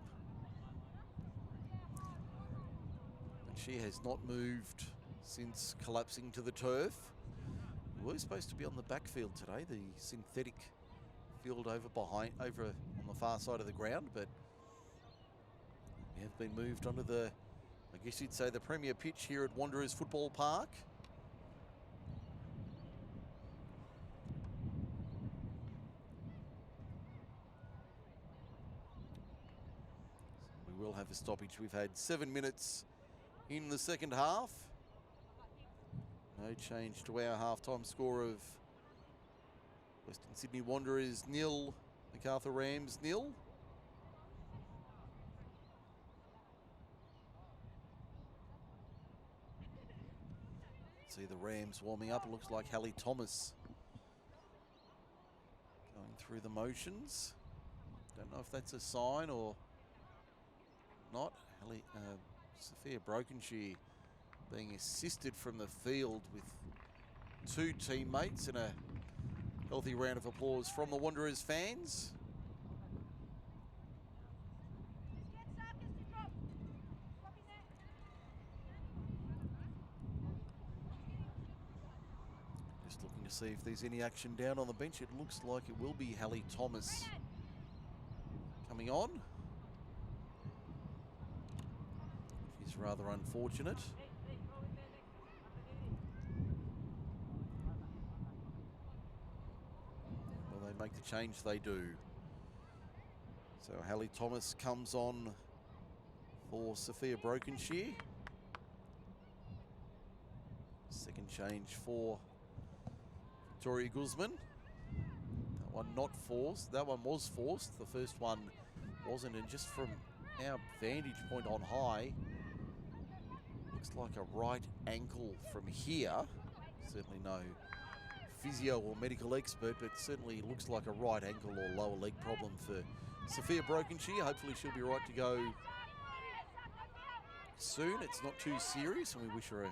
And she has not moved since collapsing to the turf. We were supposed to be on the backfield today, the synthetic field over on the far side of the ground, but we have been moved onto the, I guess you'd say, the premier pitch here at Wanderers Football Park. We will have a stoppage. We've had 7 minutes in the second half. No change to our half-time score of Western Sydney Wanderers 0, Macarthur Rams 0. See the Rams warming up. It looks like Hallie Thomas going through the motions. Don't know if that's a sign or not. Sophia Brokenshire being assisted from the field with 2 teammates, and a healthy round of applause from the Wanderers fans. Just looking to see if there's any action down on the bench. It looks like it will be Hallie Thomas coming on. She's rather unfortunate. Well, they make the change, they do. So Hallie Thomas comes on for Sophia Brokenshire. Second change for Victoria Guzman. That one not forced. That one was forced. The first one wasn't. And just from our vantage point on high, looks like a right ankle from here. Certainly no physio or medical expert, but certainly looks like a right ankle or lower leg problem for Sophia Brokenshire. Hopefully she'll be right to go soon. It's not too serious, and we wish her a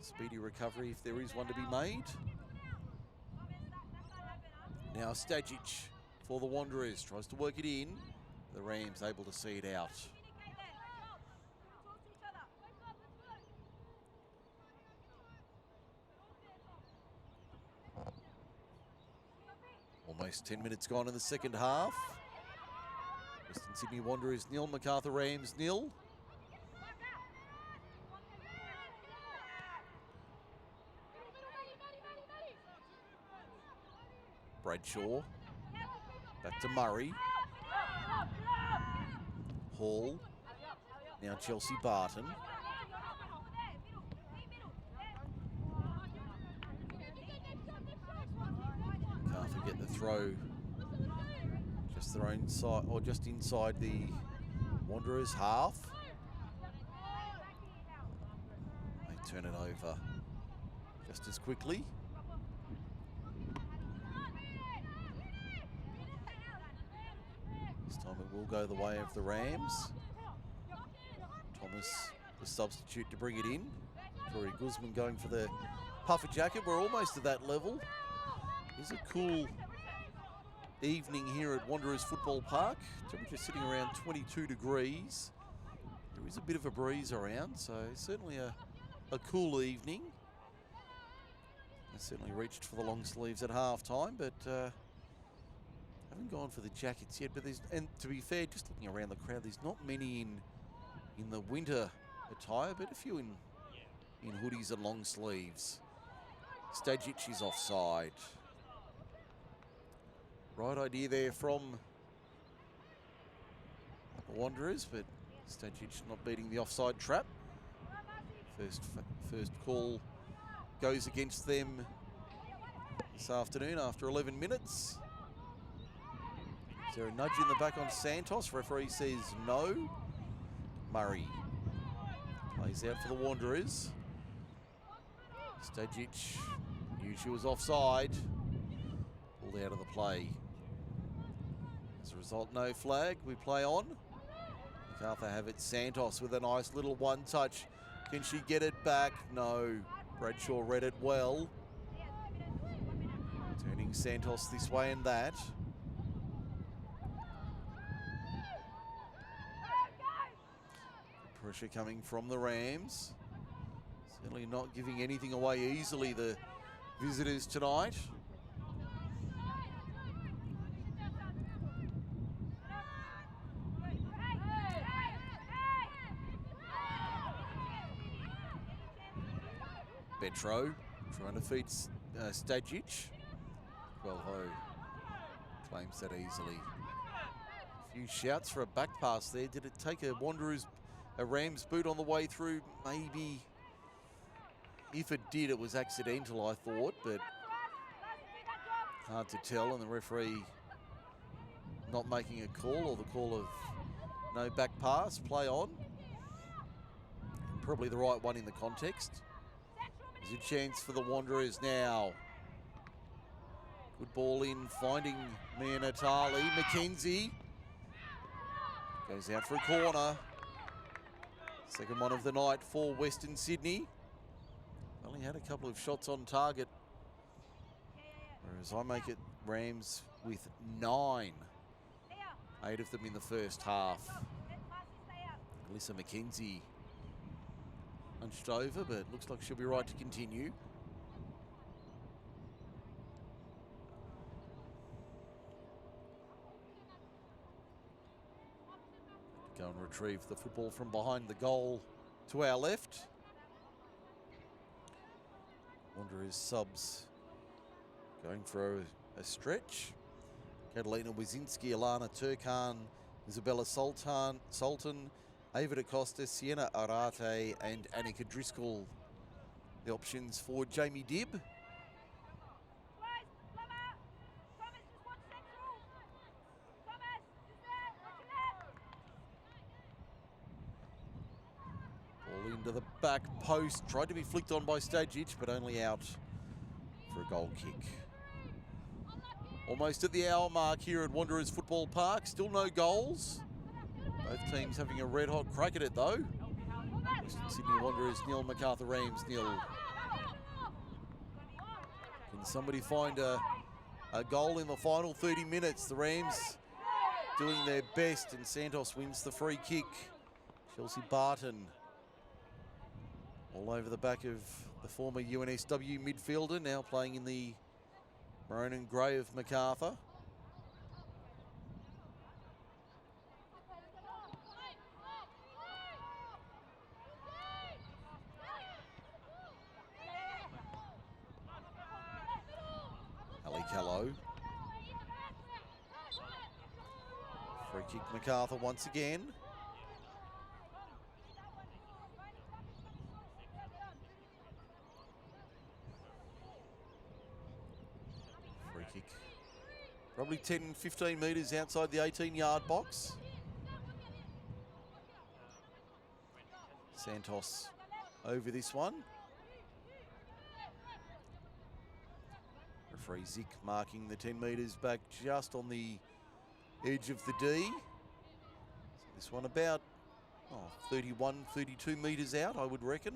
speedy recovery if there is one to be made. Now Stajic for the Wanderers tries to work it in. The Rams able to see it out. Almost 10 minutes gone in the second half. Western Sydney Wanderers 0, Macarthur Rams 0. Bradshaw, back to Murray. Hall, now Chelsea Barton. Macarthur get the throw just their own side, or just inside the Wanderers half. They turn it over just as quickly. This time it will go the way of the Rams. Thomas, the substitute to bring it in. Tori Guzman going for the puffer jacket. We're almost at that level. It's a cool evening here at Wanderers Football Park. Temperature sitting around 22 degrees. There is a bit of a breeze around, so certainly a cool evening. I certainly reached for the long sleeves at half-time, but haven't gone for the jackets yet. But and to be fair, just looking around the crowd, there's not many in the winter attire, but a few in hoodies and long sleeves. Stajic is offside. Right idea there from the Wanderers, but Stajic not beating the offside trap. First call goes against them this afternoon after 11 minutes. Is there a nudge in the back on Santos? Referee says no. Murray plays out for the Wanderers. Stajic knew she was offside. Pulled out of the play. As a result, no flag. We play on. Macarthur have it. Santos with a nice little one-touch. Can she get it back? No. Bradshaw read it well. Turning Santos this way and that. Pressure coming from the Rams. Certainly not giving anything away easily, the visitors tonight. Betro trying to feed Stajic. Quelho claims that easily. A few shouts for a back pass there. Did it take a Rams boot on the way through? Maybe. If it did, it was accidental, I thought, but hard to tell. And the referee not making a call, or the call of no back pass, play on. And probably the right one in the context. There's a chance for the Wanderers now. Good ball in, finding Mia Natali. McKenzie goes out for a corner. Second one of the night for Western Sydney. Only had a couple of shots on target. Whereas I make it Rams with 9. 8 of them in the first half. Alyssa McKenzie hunched over, but looks like she'll be right to continue. Go and retrieve the football from behind the goal to our left. Wanderers subs going for a stretch. Catalina Wazinski, Alana Turkan, Isabella Sultan, Ava DaCosta, Sienna Arate and Annika Driscoll. The options for Jamie Dibb. Ball into the back post. Tried to be flicked on by Stajic, but only out for a goal kick. Almost at the hour mark here at Wanderers Football Park. Still no goals. Both teams having a red-hot crack at it, though. Western Sydney Wanderers nil, Macarthur Rams nil. Can somebody find a goal in the final 30 minutes? The Rams doing their best, and Santos wins the free kick. Chelsea Barton all over the back of the former UNSW midfielder, now playing in the maroon and grey of Macarthur. Ali Callow. Free kick Macarthur once again. Free kick. Probably 10, 15 metres outside the 18-yard box. Santos over this one. Referee Zick marking the 10 metres back just on the edge of the D. So this one about 31, 32 metres out, I would reckon.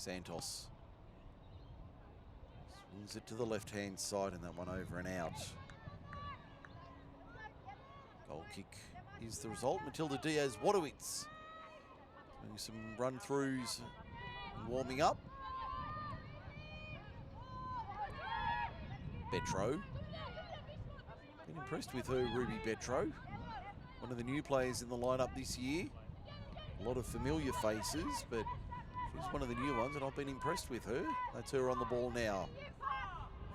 Santos swings it to the left-hand side, and that one over and out. Goal kick is the result. Matilda Diaz-Wadowitz doing some run-throughs and warming up. Betro. Been impressed with her, Ruby Betro. One of the new players in the lineup this year. A lot of familiar faces, but she's one of the new ones, and I've been impressed with her. That's her on the ball now.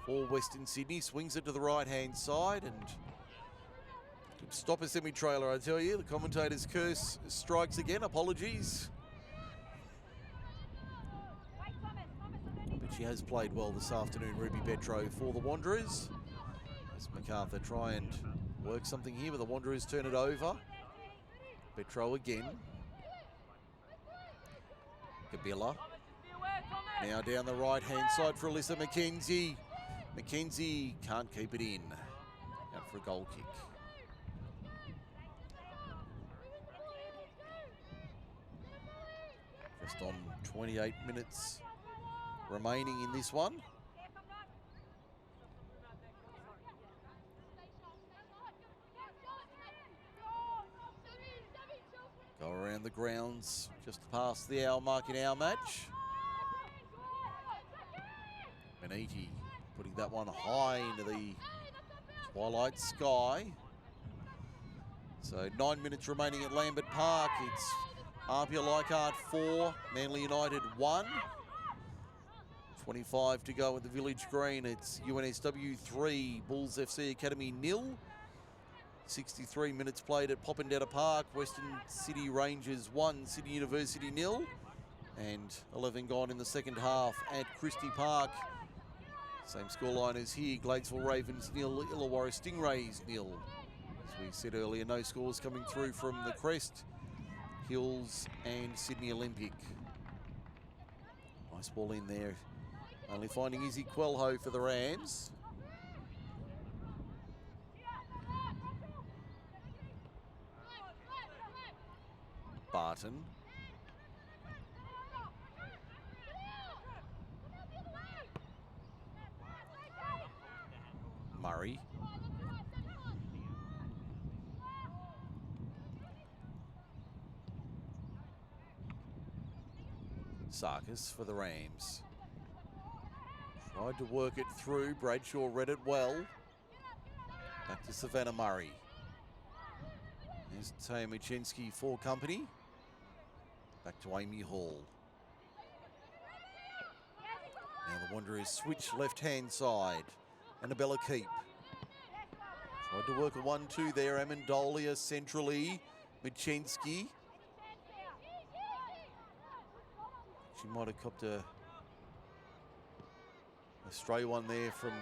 For Western Sydney, swings it to the right-hand side, and could stop a semi-trailer, I tell you. The commentator's curse strikes again. Apologies. But she has played well this afternoon, Ruby Betro, for the Wanderers. As Macarthur try and work something here, but the Wanderers turn it over. Betro again. Kabila. Now down the right-hand side for Alyssa McKenzie. McKenzie can't keep it in. Out for a goal kick. Just on 28 minutes remaining in this one. Go around the grounds just past the hour mark in our match. Beniti putting that one high into the twilight sky. So 9 minutes remaining at Lambert Park. It's Arpia Leichhardt 4, Manly United 1. 25 to go at the Village Green. It's UNSW 3, Bulls FC Academy 0. 63 minutes played at Popondetta Park. Western City Rangers 1, Sydney University 0. And 11 gone in the second half at Christie Park. Same scoreline as here. Gladesville Ravens 0, Illawarra Stingrays 0. As we said earlier, no scores coming through from the Crest, Hills and Sydney Olympic. Nice ball in there. Only finding Izzy Quelho for the Rams. Barton. Murray. Sarkis for the Rams. Tried to work it through. Bradshaw read it well. Back to Savannah Murray. There's Taya Michenski for company. Back to Amy Hall. Now the Wanderers switch left-hand side. Annabella Keep. Tried to work a 1-2 there. Amendolia centrally. Michenski. She might have copped a stray one there from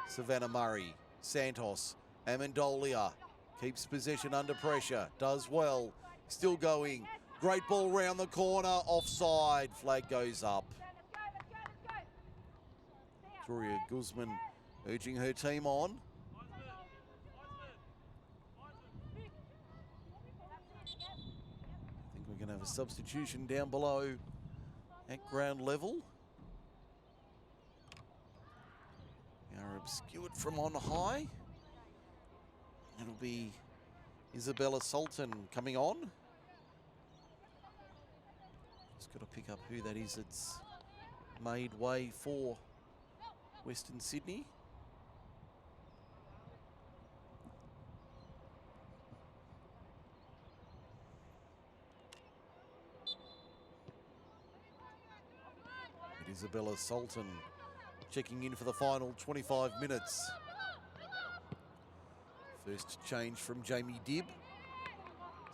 Savannah Murray. Santos. Amendolia. Keeps possession under pressure. Does well. Still going. Great ball round the corner. Offside. Flag goes up. Victoria Guzman urging her team on. I think we're going to have a substitution down below at ground level. We are obscured from on high. It'll be Isabella Sultan coming on. Just got to pick up who that is that's made way for Western Sydney. Isabella Sultan checking in for the final 25 minutes. First change from Jamie Dibb.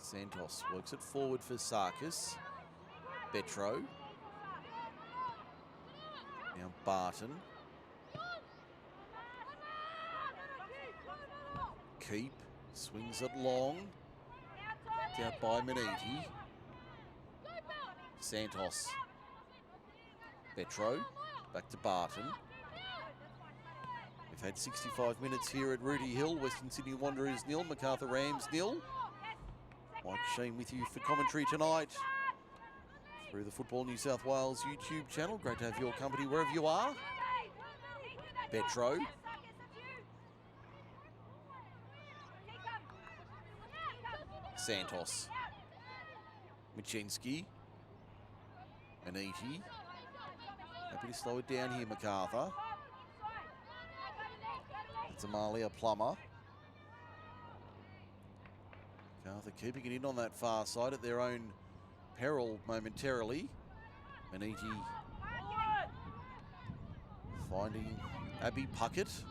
Santos works it forward for Sarkis. Betro. Now Barton. Keep. Swings it long. Knocked out by Maniti. Santos. Betro. Back to Barton. We've had 65 minutes here at Rudy Hill. Western Sydney Wanderers 0, Macarthur Rams 0. Mike Sheen with you for commentary tonight. through the Football New South Wales YouTube channel. Great to have your company wherever you are. Petro. Santos. Michinski. Maniti. Happy to slow it down here, Macarthur. It's Amalia Plummer. Macarthur keeping it in on that far side at their own peril momentarily. Maniti finding Abby Puckett.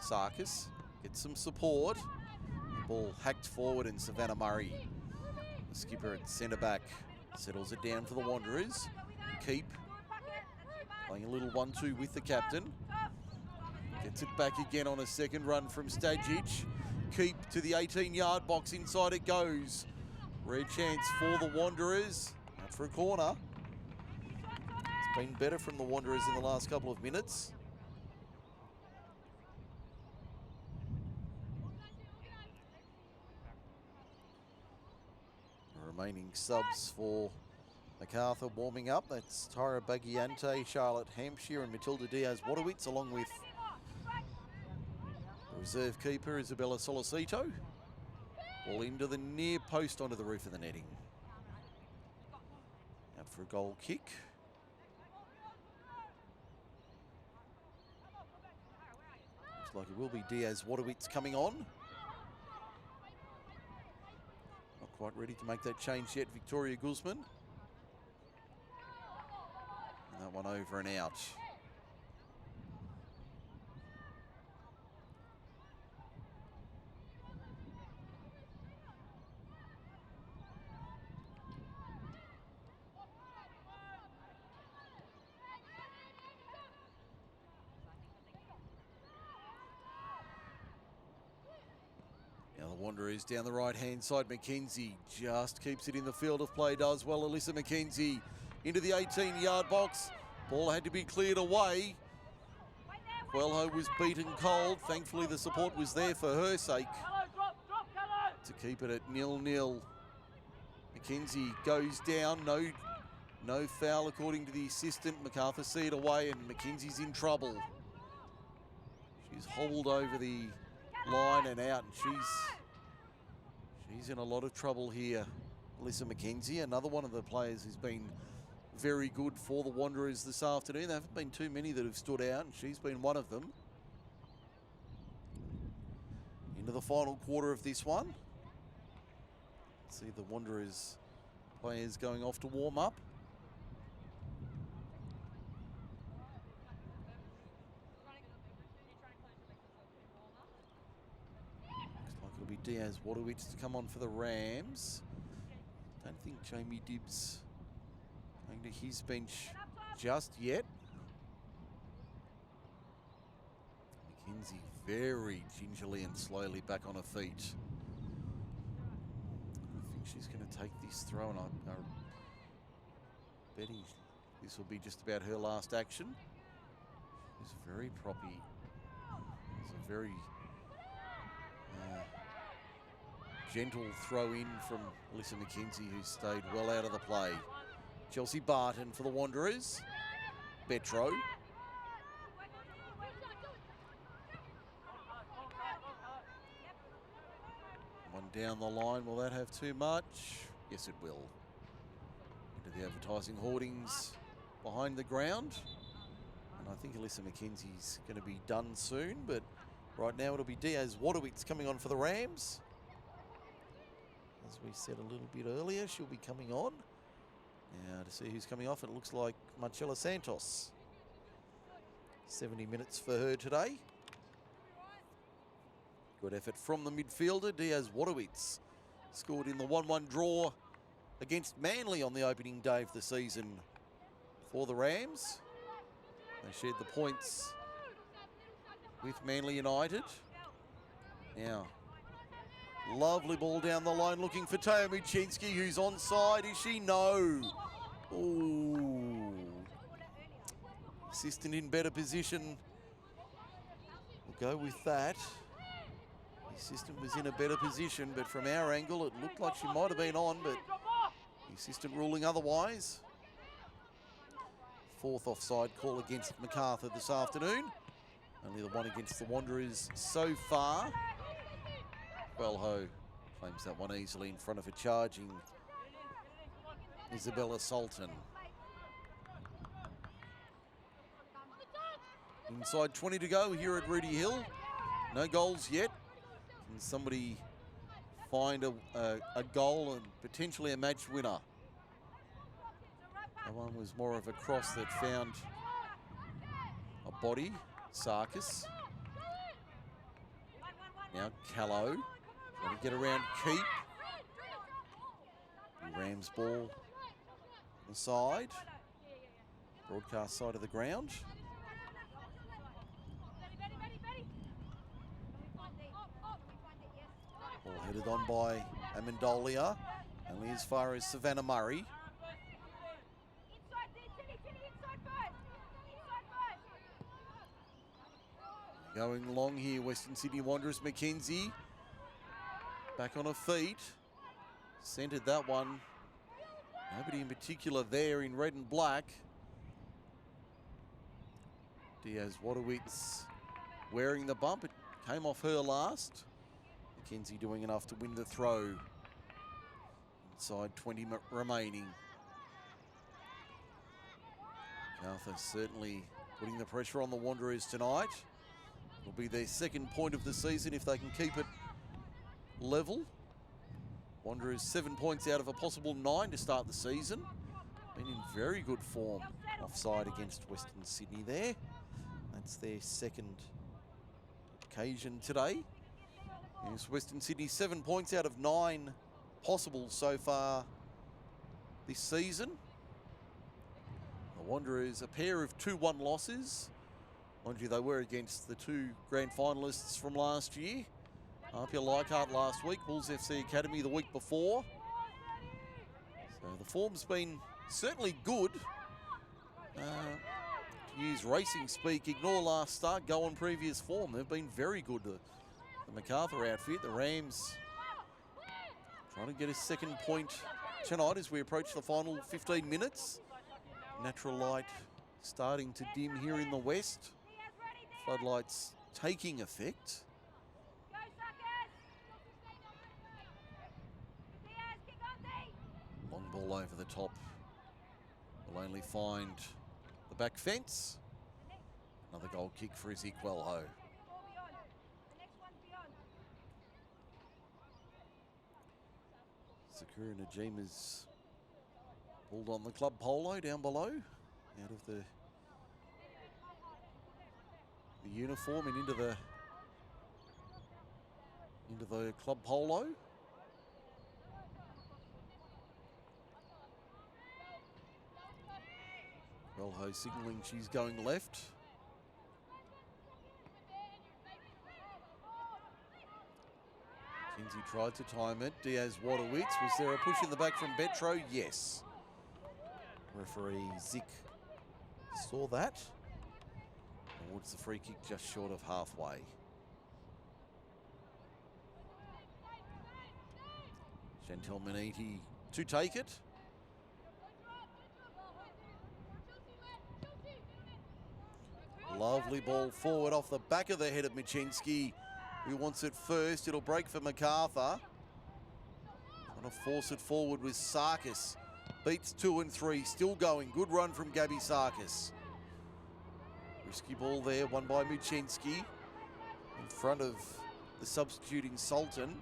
Sarkis gets some support. The ball hacked forward and Savannah Murray, the skipper at centre back, settles it down for the Wanderers. Keep playing a little 1-2 with the captain. Gets it back again on a second run from Stajic. Keep to the 18-yard box. Inside it goes. Rare chance for the Wanderers. Out for a corner. It's been better from the Wanderers in the last couple of minutes. The remaining subs for Macarthur warming up. That's Tyra Bagiante, Charlotte Hampshire and Matilda Diaz-Wadowitz, along with the reserve keeper Isabella Solicito. Ball into the near post onto the roof of the netting. Out for a goal kick. Looks like it will be Diaz-Wadowitz coming on. Not quite ready to make that change yet, Victoria Guzman. And that one over and out. Now the Wanderers down the right-hand side. McKenzie just keeps it in the field of play, does well. Alyssa McKenzie into the 18-yard box. Ball had to be cleared away. Coelho was beaten cold. Thankfully, the support was there for her sake to keep it at 0-0. McKenzie goes down. No foul according to the assistant. Macarthur see it away and McKenzie's in trouble. She's hauled over the line and out, and she's in a lot of trouble here. Alyssa McKenzie, another one of the players who's been very good for the Wanderers this afternoon. There haven't been too many that have stood out, and she's been one of them. Into the final quarter of this one. See the Wanderers players going off to warm up. It'll be Diaz-Wadowitz to come on for the Rams. Don't think Jamie Dibbs going to his bench just yet. McKenzie very gingerly and slowly back on her feet. I think she's going to take this throw, and I'm betting this will be just about her last action. She's very proppy. It's a very gentle throw in from Alyssa McKenzie, who stayed well out of the play. Chelsea Barton for the Wanderers. Betro. One down the line. Will that have too much? Yes, it will. Into the advertising hoardings behind the ground. And I think Alyssa McKenzie's going to be done soon, but right now it'll be Diaz-Wadowitz coming on for the Rams. As we said a little bit earlier, she'll be coming on. Now to see who's coming off, it looks like Marcella Santos. 70 minutes for her today. Good effort from the midfielder. Diaz-Wadowitz scored in the 1-1 draw against Manly on the opening day of the season for the Rams. They shared the points with Manly United. Now, lovely ball down the line looking for Taya Muchinski, who's onside. Is she? No. Ooh. Assistant in better position. We'll go with that. The assistant was in a better position, but from our angle, it looked like she might have been on, but assistant ruling otherwise. Fourth offside call against Macarthur this afternoon. Only the one against the Wanderers so far. Welho claims that one easily in front of a charging Isabella Sultan. Inside 20 to go here at Rooty Hill. No goals yet. Can somebody find a goal and potentially a match winner? That one was more of a cross that found a body. Sarkis. Now Callow. Trying to get around Keep. Rams ball on the side. Broadcast side of the ground. Ball headed on by Amendolia. Only as far as Savannah Murray. Going long here, Western Sydney Wanderers. McKenzie back on her feet. Centred that one. Nobody in particular there in red and black. Diaz-Wadowitz wearing the bump. It came off her last. McKenzie doing enough to win the throw. Inside 20 remaining. Macarthur certainly putting the pressure on the Wanderers tonight. Will be their second point of the season if they can keep it level. Wanderers 7 points out of a possible 9 to start the season. Been in very good form. Offside against Western Sydney there. That's their second occasion today. Here's Western Sydney 7 points out of 9 possible so far this season. The Wanderers a pair of 2-1 losses. Mind you, they were against the two grand finalists from last year. RPL Leichhardt last week, Bulls FC Academy the week before. So the form's been certainly good. To use racing speak, ignore last start, go on previous form. They've been very good. The Macarthur outfit, the Rams, trying to get a second point tonight as we approach the final 15 minutes. Natural light starting to dim here in the west. Floodlights taking effect. Long ball over the top. Will only find the back fence. Another goal kick for Ezekiel Ho. Sakura Najima's pulled on the club polo down below, out of the uniform and into the club polo. Relho signalling she's going left. Kinsey tried to time it. Diaz-Wadowitz. Was there a push in the back from Betro? Yes. Referee Zick saw that. Awards the free kick just short of halfway. Chantel Maniti to take it. Lovely ball forward off the back of the head of Michinski, who wants it first. It'll break for Macarthur. Trying to force it forward with Sarkis. Beats 2 and 3, still going. Good run from Gabby Sarkis. Risky ball there, won by Michinski. In front of the substituting Sultan.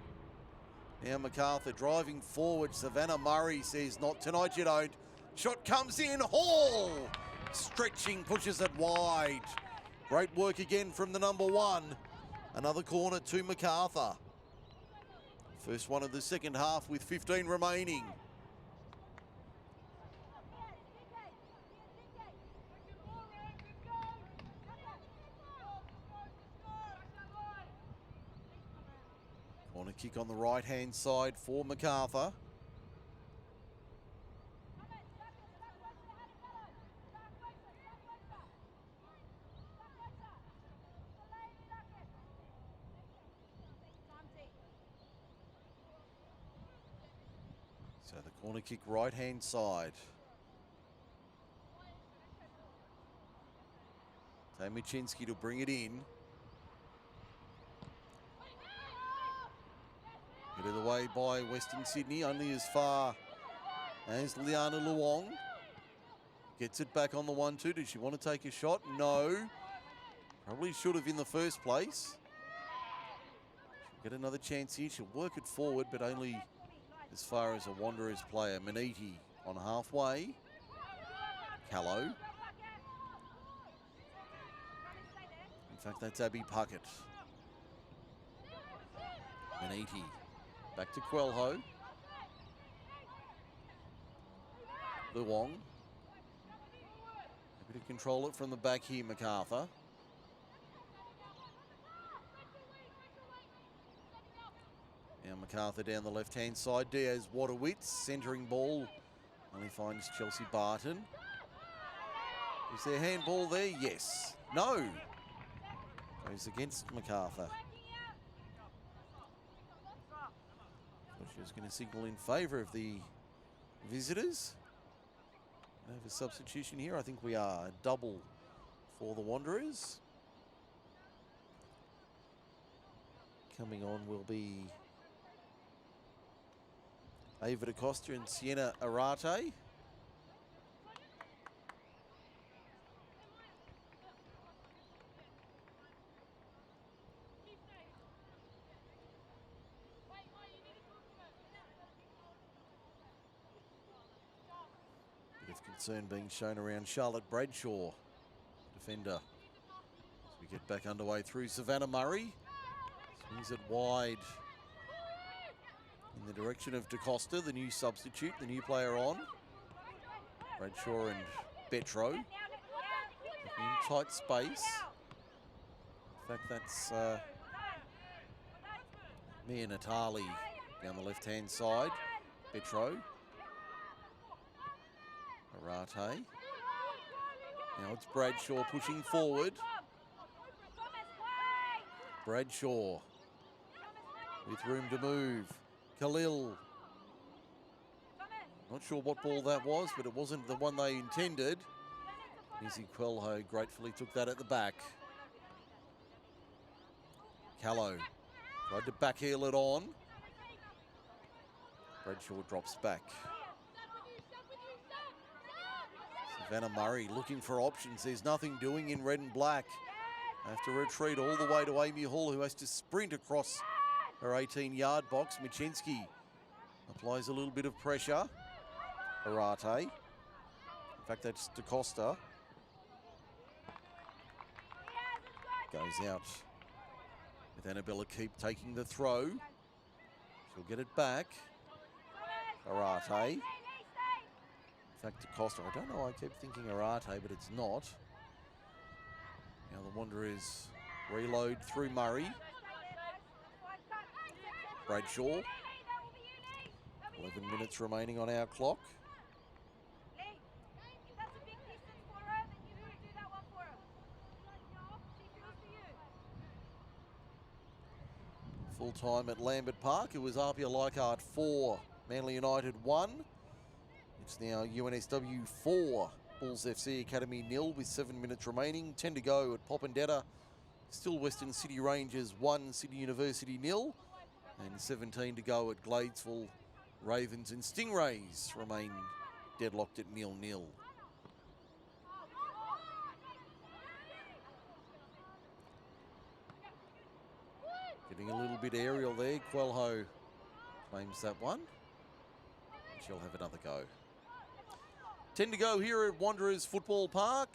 Now Macarthur driving forward. Savannah Murray says, not tonight you don't. Shot comes in, Hall! Stretching, pushes it wide. Great work again from the number 1. Another corner to Macarthur. First one of the second half with 15 remaining. Corner kick on the right-hand side for Macarthur. So the corner kick right-hand side. Machinsky to bring it in. Headed away by Western Sydney, only as far as Liana Luong. Gets it back on the 1-2. Does she want to take a shot? No. Probably should have in the first place. She'll get another chance here. She'll work it forward, but only as far as a Wanderers player. Maniti on halfway. Callow. In fact, that's Abby Puckett. Maniti. Back to Quelho. Luong. Happy to control it from the back here, Macarthur. Now Macarthur down the left-hand side. Diaz Waterwitz, centering ball. Only finds Chelsea Barton. Is there handball there? Yes. No. Goes against Macarthur. She was going to signal in favour of the visitors. Have a substitution here. I think we are. Double for the Wanderers. Coming on will be Ava DaCosta and Sienna Arate. Concern being shown around Charlotte Bradshaw, defender. As we get back underway through Savannah Murray. Swings it wide in the direction of DaCosta, the new substitute, the new player on. Bradshaw and Betro in tight space. In fact, that's Mia Natali down the left-hand side. Betro. Arate. Now it's Bradshaw pushing forward. Bradshaw with room to move. Khalil. Not sure what ball that was, but it wasn't the one they intended. Izzy Quelho gratefully took that at the back. Callow tried to backheel it on. Bradshaw drops back. Savannah Murray looking for options. There's nothing doing in red and black. Have to retreat all the way to Amy Hall, who has to sprint across her 18-yard box. Machinsky applies a little bit of pressure. Arate. In fact, that's DaCosta. Goes out with Annabella Keep taking the throw. She'll get it back. Arate. In fact, DaCosta. I don't know, I keep thinking Arate, but it's not. Now the Wanderers reload through Murray. Bradshaw. 11 minutes remaining on our clock. Full time at Lambert Park. It was Apia Leichhardt 4, Manly United 1. It's now UNSW 4, Bulls FC Academy 0 with 7 minutes remaining. 10 to go at Popondetta. Still Western City Rangers 1, Sydney University 0. And 17 to go at Gladesville. Ravens and Stingrays remain deadlocked at 0-0. Getting a little bit aerial there. Quelho claims that one. She'll have another go. 10 to go here at Wanderers Football Park.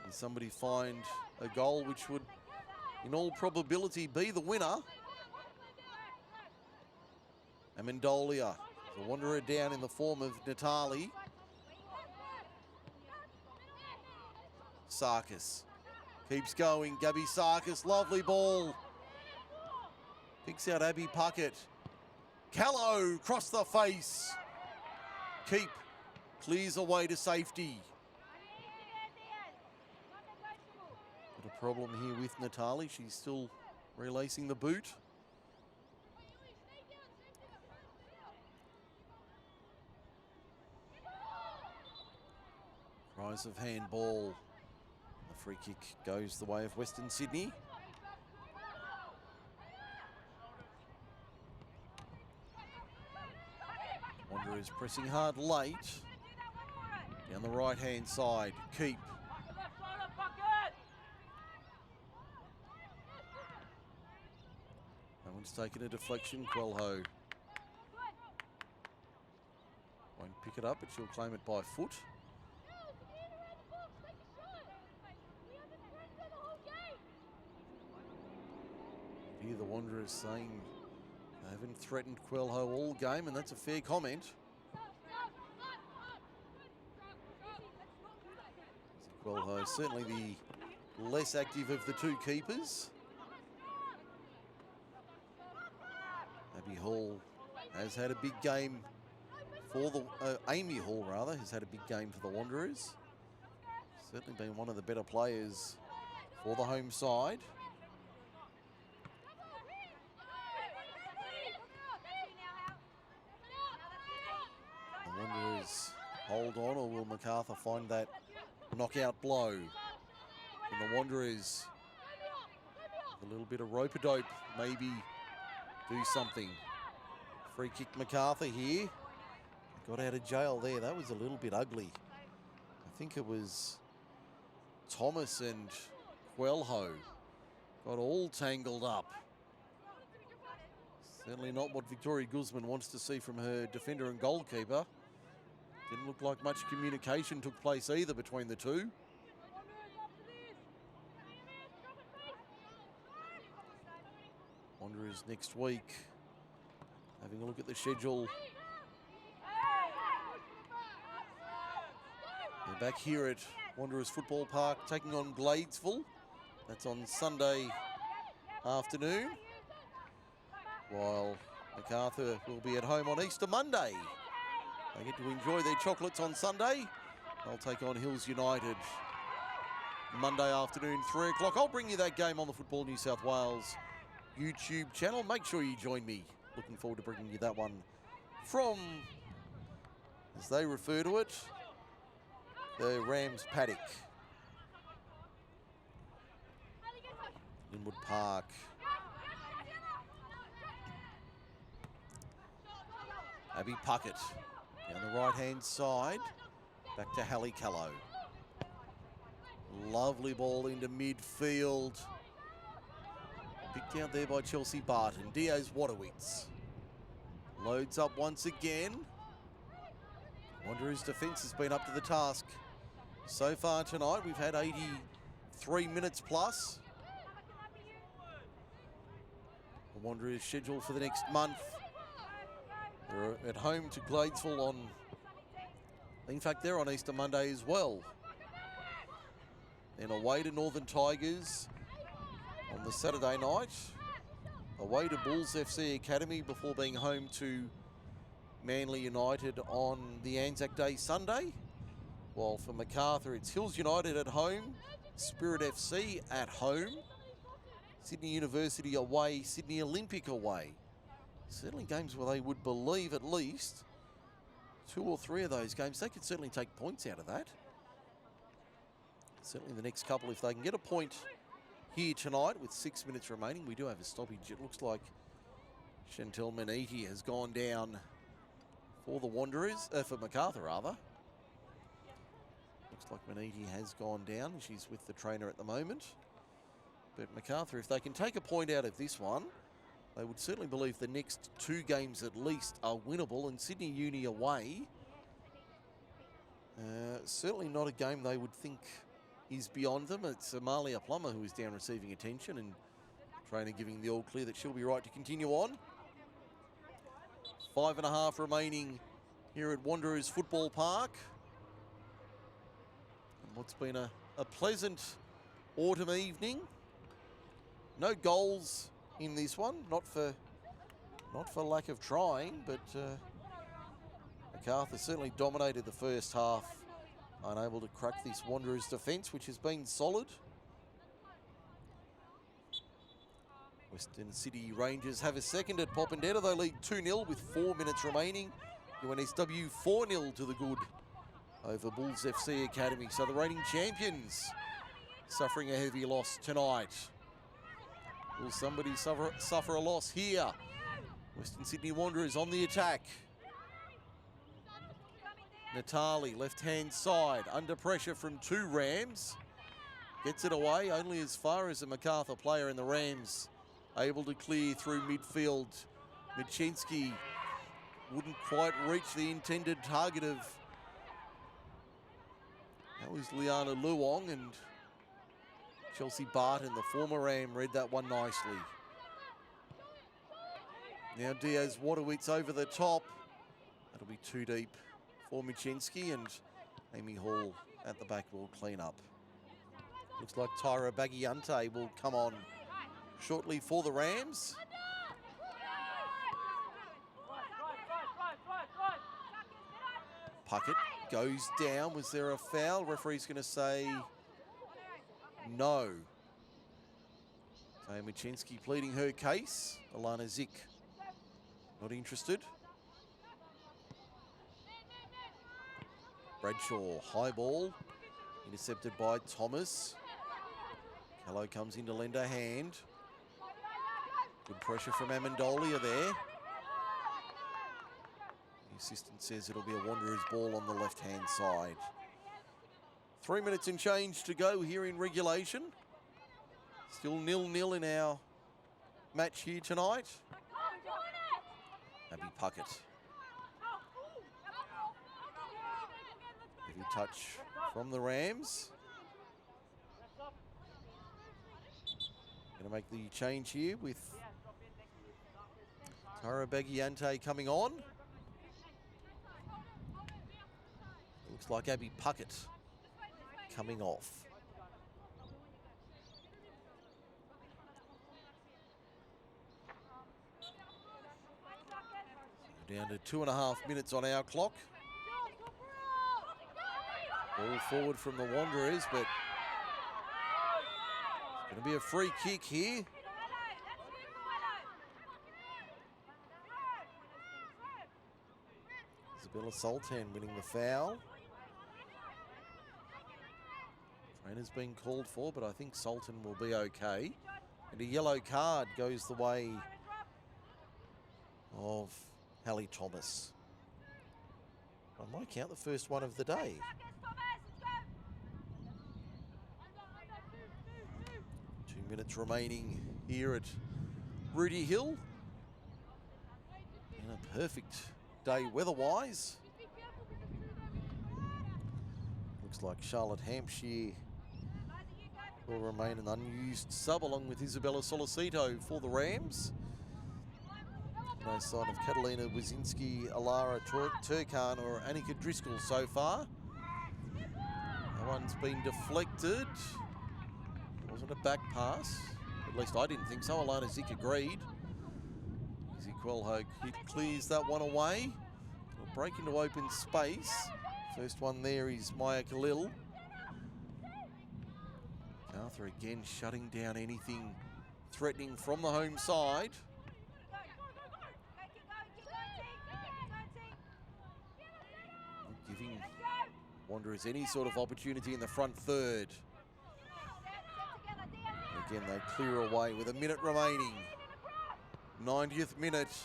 Can somebody find a goal which would, in all probability, be the winner? Amendolia, the Wanderer down in the form of Natali. Sarkis keeps going. Gabby Sarkis, lovely ball. Picks out Abby Puckett. Callow, across the face. Keep clears away to safety. Got a problem here with Natali. She's still relacing the boot. Rise of handball. The free kick goes the way of Western Sydney. Wanderers pressing hard late. Down the right-hand side, Keep. That one's taken a deflection, Quelho. Won't pick it up, but she'll claim it by foot. Here the Wanderers saying they haven't threatened Quelho all game, and that's a fair comment. Quelho certainly the less active of the two keepers. Abby Hall has had a big game for the Amy Hall rather has had a big game for the Wanderers. Certainly been one of the better players for the home side. The Wanderers hold on, or will Macarthur find that knockout blow? And the Wanderers, with a little bit of rope-a-dope, maybe do something. Free kick Macarthur here. Got out of jail there. That was a little bit ugly. I think it was Thomas and Quelho got all tangled up. Certainly not what Victoria Guzman wants to see from her defender and goalkeeper. Didn't look like much communication took place either between the two. Wanderers next week. Having a look at the schedule. They're back here at Wanderers Football Park taking on Gladesville. That's on Sunday afternoon. While Macarthur will be at home on Easter Monday. They get to enjoy their chocolates on Sunday. They'll take on Hills United Monday afternoon, 3 o'clock. I'll bring you that game on the Football New South Wales YouTube channel. Make sure you join me. Looking forward to bringing you that one from, as they refer to it, the Rams paddock. Linwood Park. Abby Puckett down the right-hand side. Back to Hallie Callow. Lovely ball into midfield. Picked out there by Chelsea Barton. Diaz Wadowitz loads up once again. Wanderers' defence has been up to the task so far tonight. We've had 83 minutes plus. The Wanderers scheduled for the next month. They're at home to Gladesville on, in fact, they're on Easter Monday as well. Then away to Northern Tigers on the Saturday night. Away to Bulls FC Academy before being home to Manly United on the Anzac Day Sunday. While for Macarthur, it's Hills United at home, Spirit FC at home, Sydney University away, Sydney Olympic away. Certainly games where they would believe at least 2 or 3 of those games, they could certainly take points out of that. Certainly the next couple, if they can get a point here tonight with 6 minutes remaining. We do have a stoppage. It looks like Chantel Maniti has gone down for the Wanderers, for Macarthur rather. Looks like Maniti has gone down. She's with the trainer at the moment. But Macarthur, if they can take a point out of this one, they would certainly believe the next 2 games at least are winnable, and Sydney Uni away, certainly not a game they would think is beyond them. It's Amalia Plummer who is down receiving attention, and trainer giving the all clear that she'll be right to continue on. 5.5 remaining here at Wanderers Football Park. And what's been a pleasant autumn evening. No goals in this one, not for lack of trying, but Macarthur certainly dominated the first half, unable to crack this Wanderers defence, which has been solid. Western City Rangers have a second at Popondetta. They lead 2-0 with 4 minutes remaining. UNSW 4-0 to the good over Bulls FC Academy. So the reigning champions suffering a heavy loss tonight. Will somebody suffer a loss here? Western Sydney Wanderers on the attack. Natali, left-hand side, under pressure from two Rams. Gets it away only as far as a Macarthur player, and the Rams able to clear through midfield. Michinski wouldn't quite reach the intended target of... That was Liana Luong, and Chelsea Barton, the former Ram, read that one nicely. Now Diaz Wadowitz over the top. That'll be too deep for Michinski, and Amy Hall at the back will clean up. Looks like Tyra Bagiante will come on shortly for the Rams. Puckett goes down. Was there a foul? Referee's going to say no. So Michinski pleading her case. Alana Zick not interested. Bradshaw, high ball, intercepted by Thomas. Callow comes in to lend a hand. Good pressure from Amendolia there. The assistant says it'll be a Wanderers ball on the left-hand side. 3 minutes and change to go here in regulation. Still 0-0 in our match here tonight. Abby Puckett. Heavy touch from the Rams. Going to make the change here with Tara Bagiante coming on. Looks like Abby Puckett coming off. Down to 2.5 minutes on our clock. Ball forward from the Wanderers, but it's going to be a free kick here. Isabella Sultan winning the foul. Trainer's been called for, but I think Sultan will be okay. And a yellow card goes the way of Hallie Thomas. On my count, the first one of the day. 2 minutes remaining here at Rudy Hill. And a perfect day weather-wise. Looks like Charlotte Hampshire will remain an unused sub along with Isabella Solicito for the Rams. No sign of Catalina Wazinski, Alara Turkan or Annika Driscoll so far. That one's been deflected. It wasn't a back pass. At least I didn't think so. Alana Zick agreed. Izzy Quelho clears that one away. It'll break into open space. First one there is Maya Khalil. Arthur again shutting down anything threatening from the home side. Giving Wanderers any sort of opportunity in the front third. Again, they clear away with a minute remaining. 90th minute.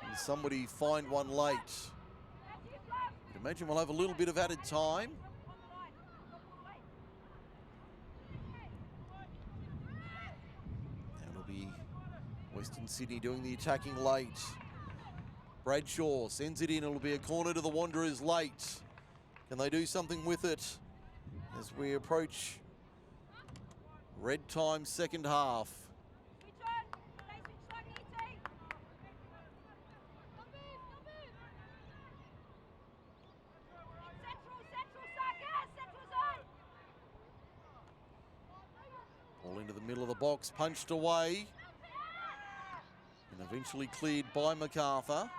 Can somebody find one late? I'd imagine we'll have a little bit of added time. That'll be Western Sydney doing the attacking late. Bradshaw sends it in. It'll be a corner to the Wanderers late. Can they do something with it as we approach red time second half? Ball into the middle of the box, punched away, and eventually cleared by Macarthur.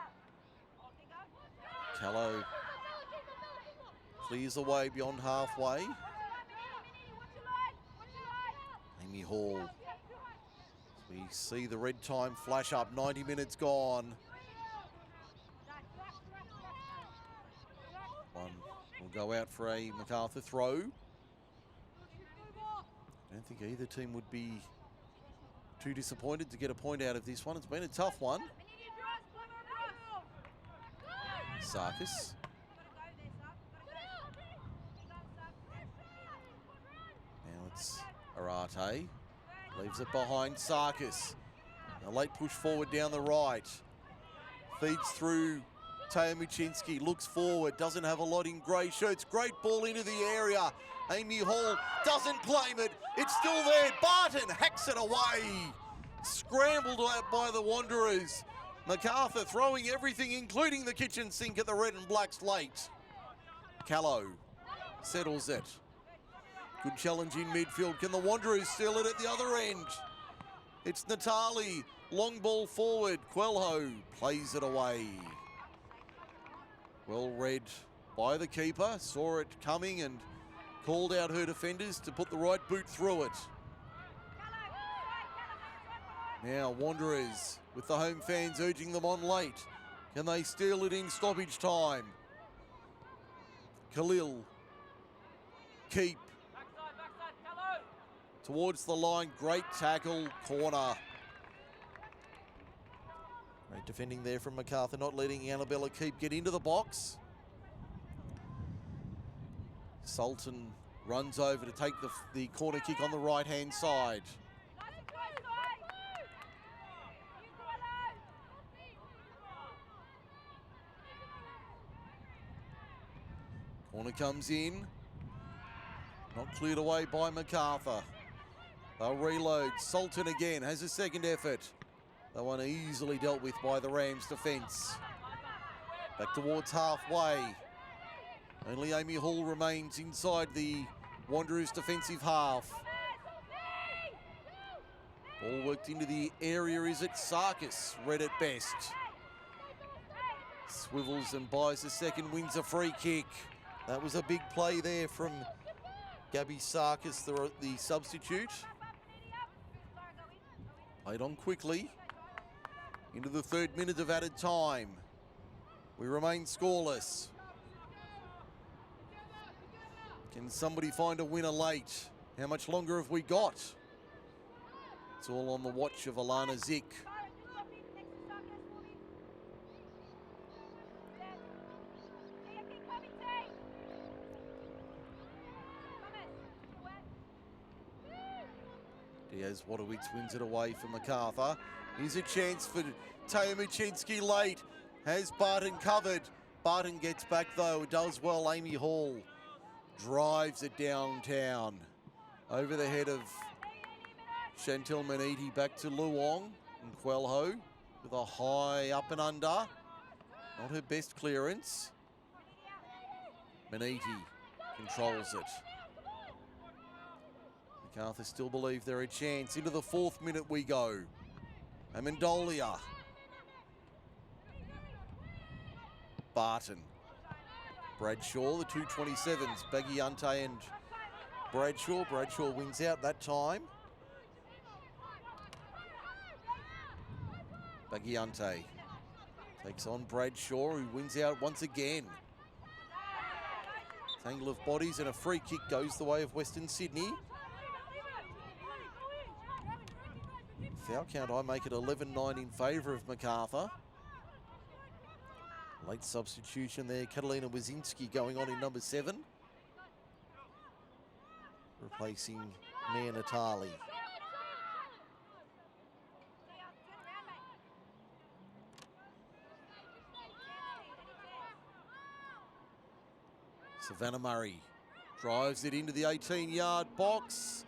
Callow clears away beyond halfway. Amy Hall. We see the red time flash up, 90 minutes gone. One will Go out for a Macarthur throw. I don't think either team would be too disappointed to get a point out of this one. It's been a tough one. Sarkis. Now it's Arate. Leaves it behind Sarkis. A late push forward down the right. Feeds through Teo Muchinski, looks forward, doesn't have a lot in grey shirts. Great ball into the area. Amy Hall doesn't claim it. It's still there. Barton hacks it away. Scrambled out by the Wanderers. Macarthur throwing everything, including the kitchen sink at the red and black slate. Callow settles it. Good challenge in midfield. Can the Wanderers seal it at the other end? It's Natali. Long ball forward. Quelho plays it away. Well read by the keeper. Saw it coming and called out her defenders to put the right boot through it. Now Wanderers with the home fans urging them on late. Can they steal it in stoppage time? Khalil. Keep. Towards the line. Great tackle. Corner. Great defending there from Macarthur, not letting Annabella Keep get into the box. Sultan runs over to take the corner kick on the right-hand side. Corner comes in. Not cleared away by Macarthur. They'll reload. Sultan again has a second effort. That one easily dealt with by the Rams defence. Back towards halfway. Only Amy Hall remains inside the Wanderers defensive half. Ball worked into the area, is it? Sarkis read it best. Swivels and buys a second, wins a free kick. That was a big play there from Gabby Sarkis, the substitute. Played on quickly. Into the 3rd minute of added time. We remain scoreless. Can somebody find a winner late? How much longer have we got? It's all on the watch of Alana Zick. Diaz Wadowitz wins it away for Macarthur. Here's a chance for Teo Muchinski late. Has Barton covered. Barton gets back though. Does well. Amy Hall drives it downtown. Over the head of Chantel Maniti back to Luong and Quelho with a high up and under. Not her best clearance. Maniti controls it. Macarthur still believe they're a chance. Into the 4th minute we go. Amendolia. Barton. Bradshaw, the 227s. Bagiante and Bradshaw. Bradshaw wins out that time. Bagiante takes on Bradshaw, who wins out once again. Tangle of bodies and a free kick goes the way of Western Sydney. Foul count, I make it 11-9 in favour of Macarthur. Late substitution there, Catalina Wazinski going on in number 7. Replacing Mia Natali. Savannah Murray drives it into the 18-yard box.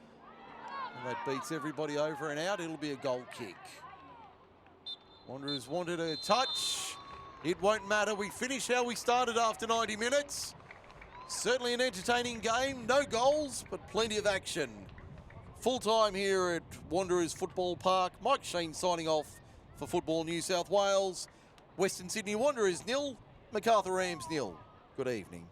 And that beats everybody over and out. It'll be a goal kick. Wanderers wanted a touch. It won't matter. We finish how we started after 90 minutes. Certainly an entertaining game. No goals, but plenty of action. Full time here at Wanderers Football Park. Mike Sheen signing off for Football New South Wales. Western Sydney Wanderers 0, Macarthur Rams 0. Good evening.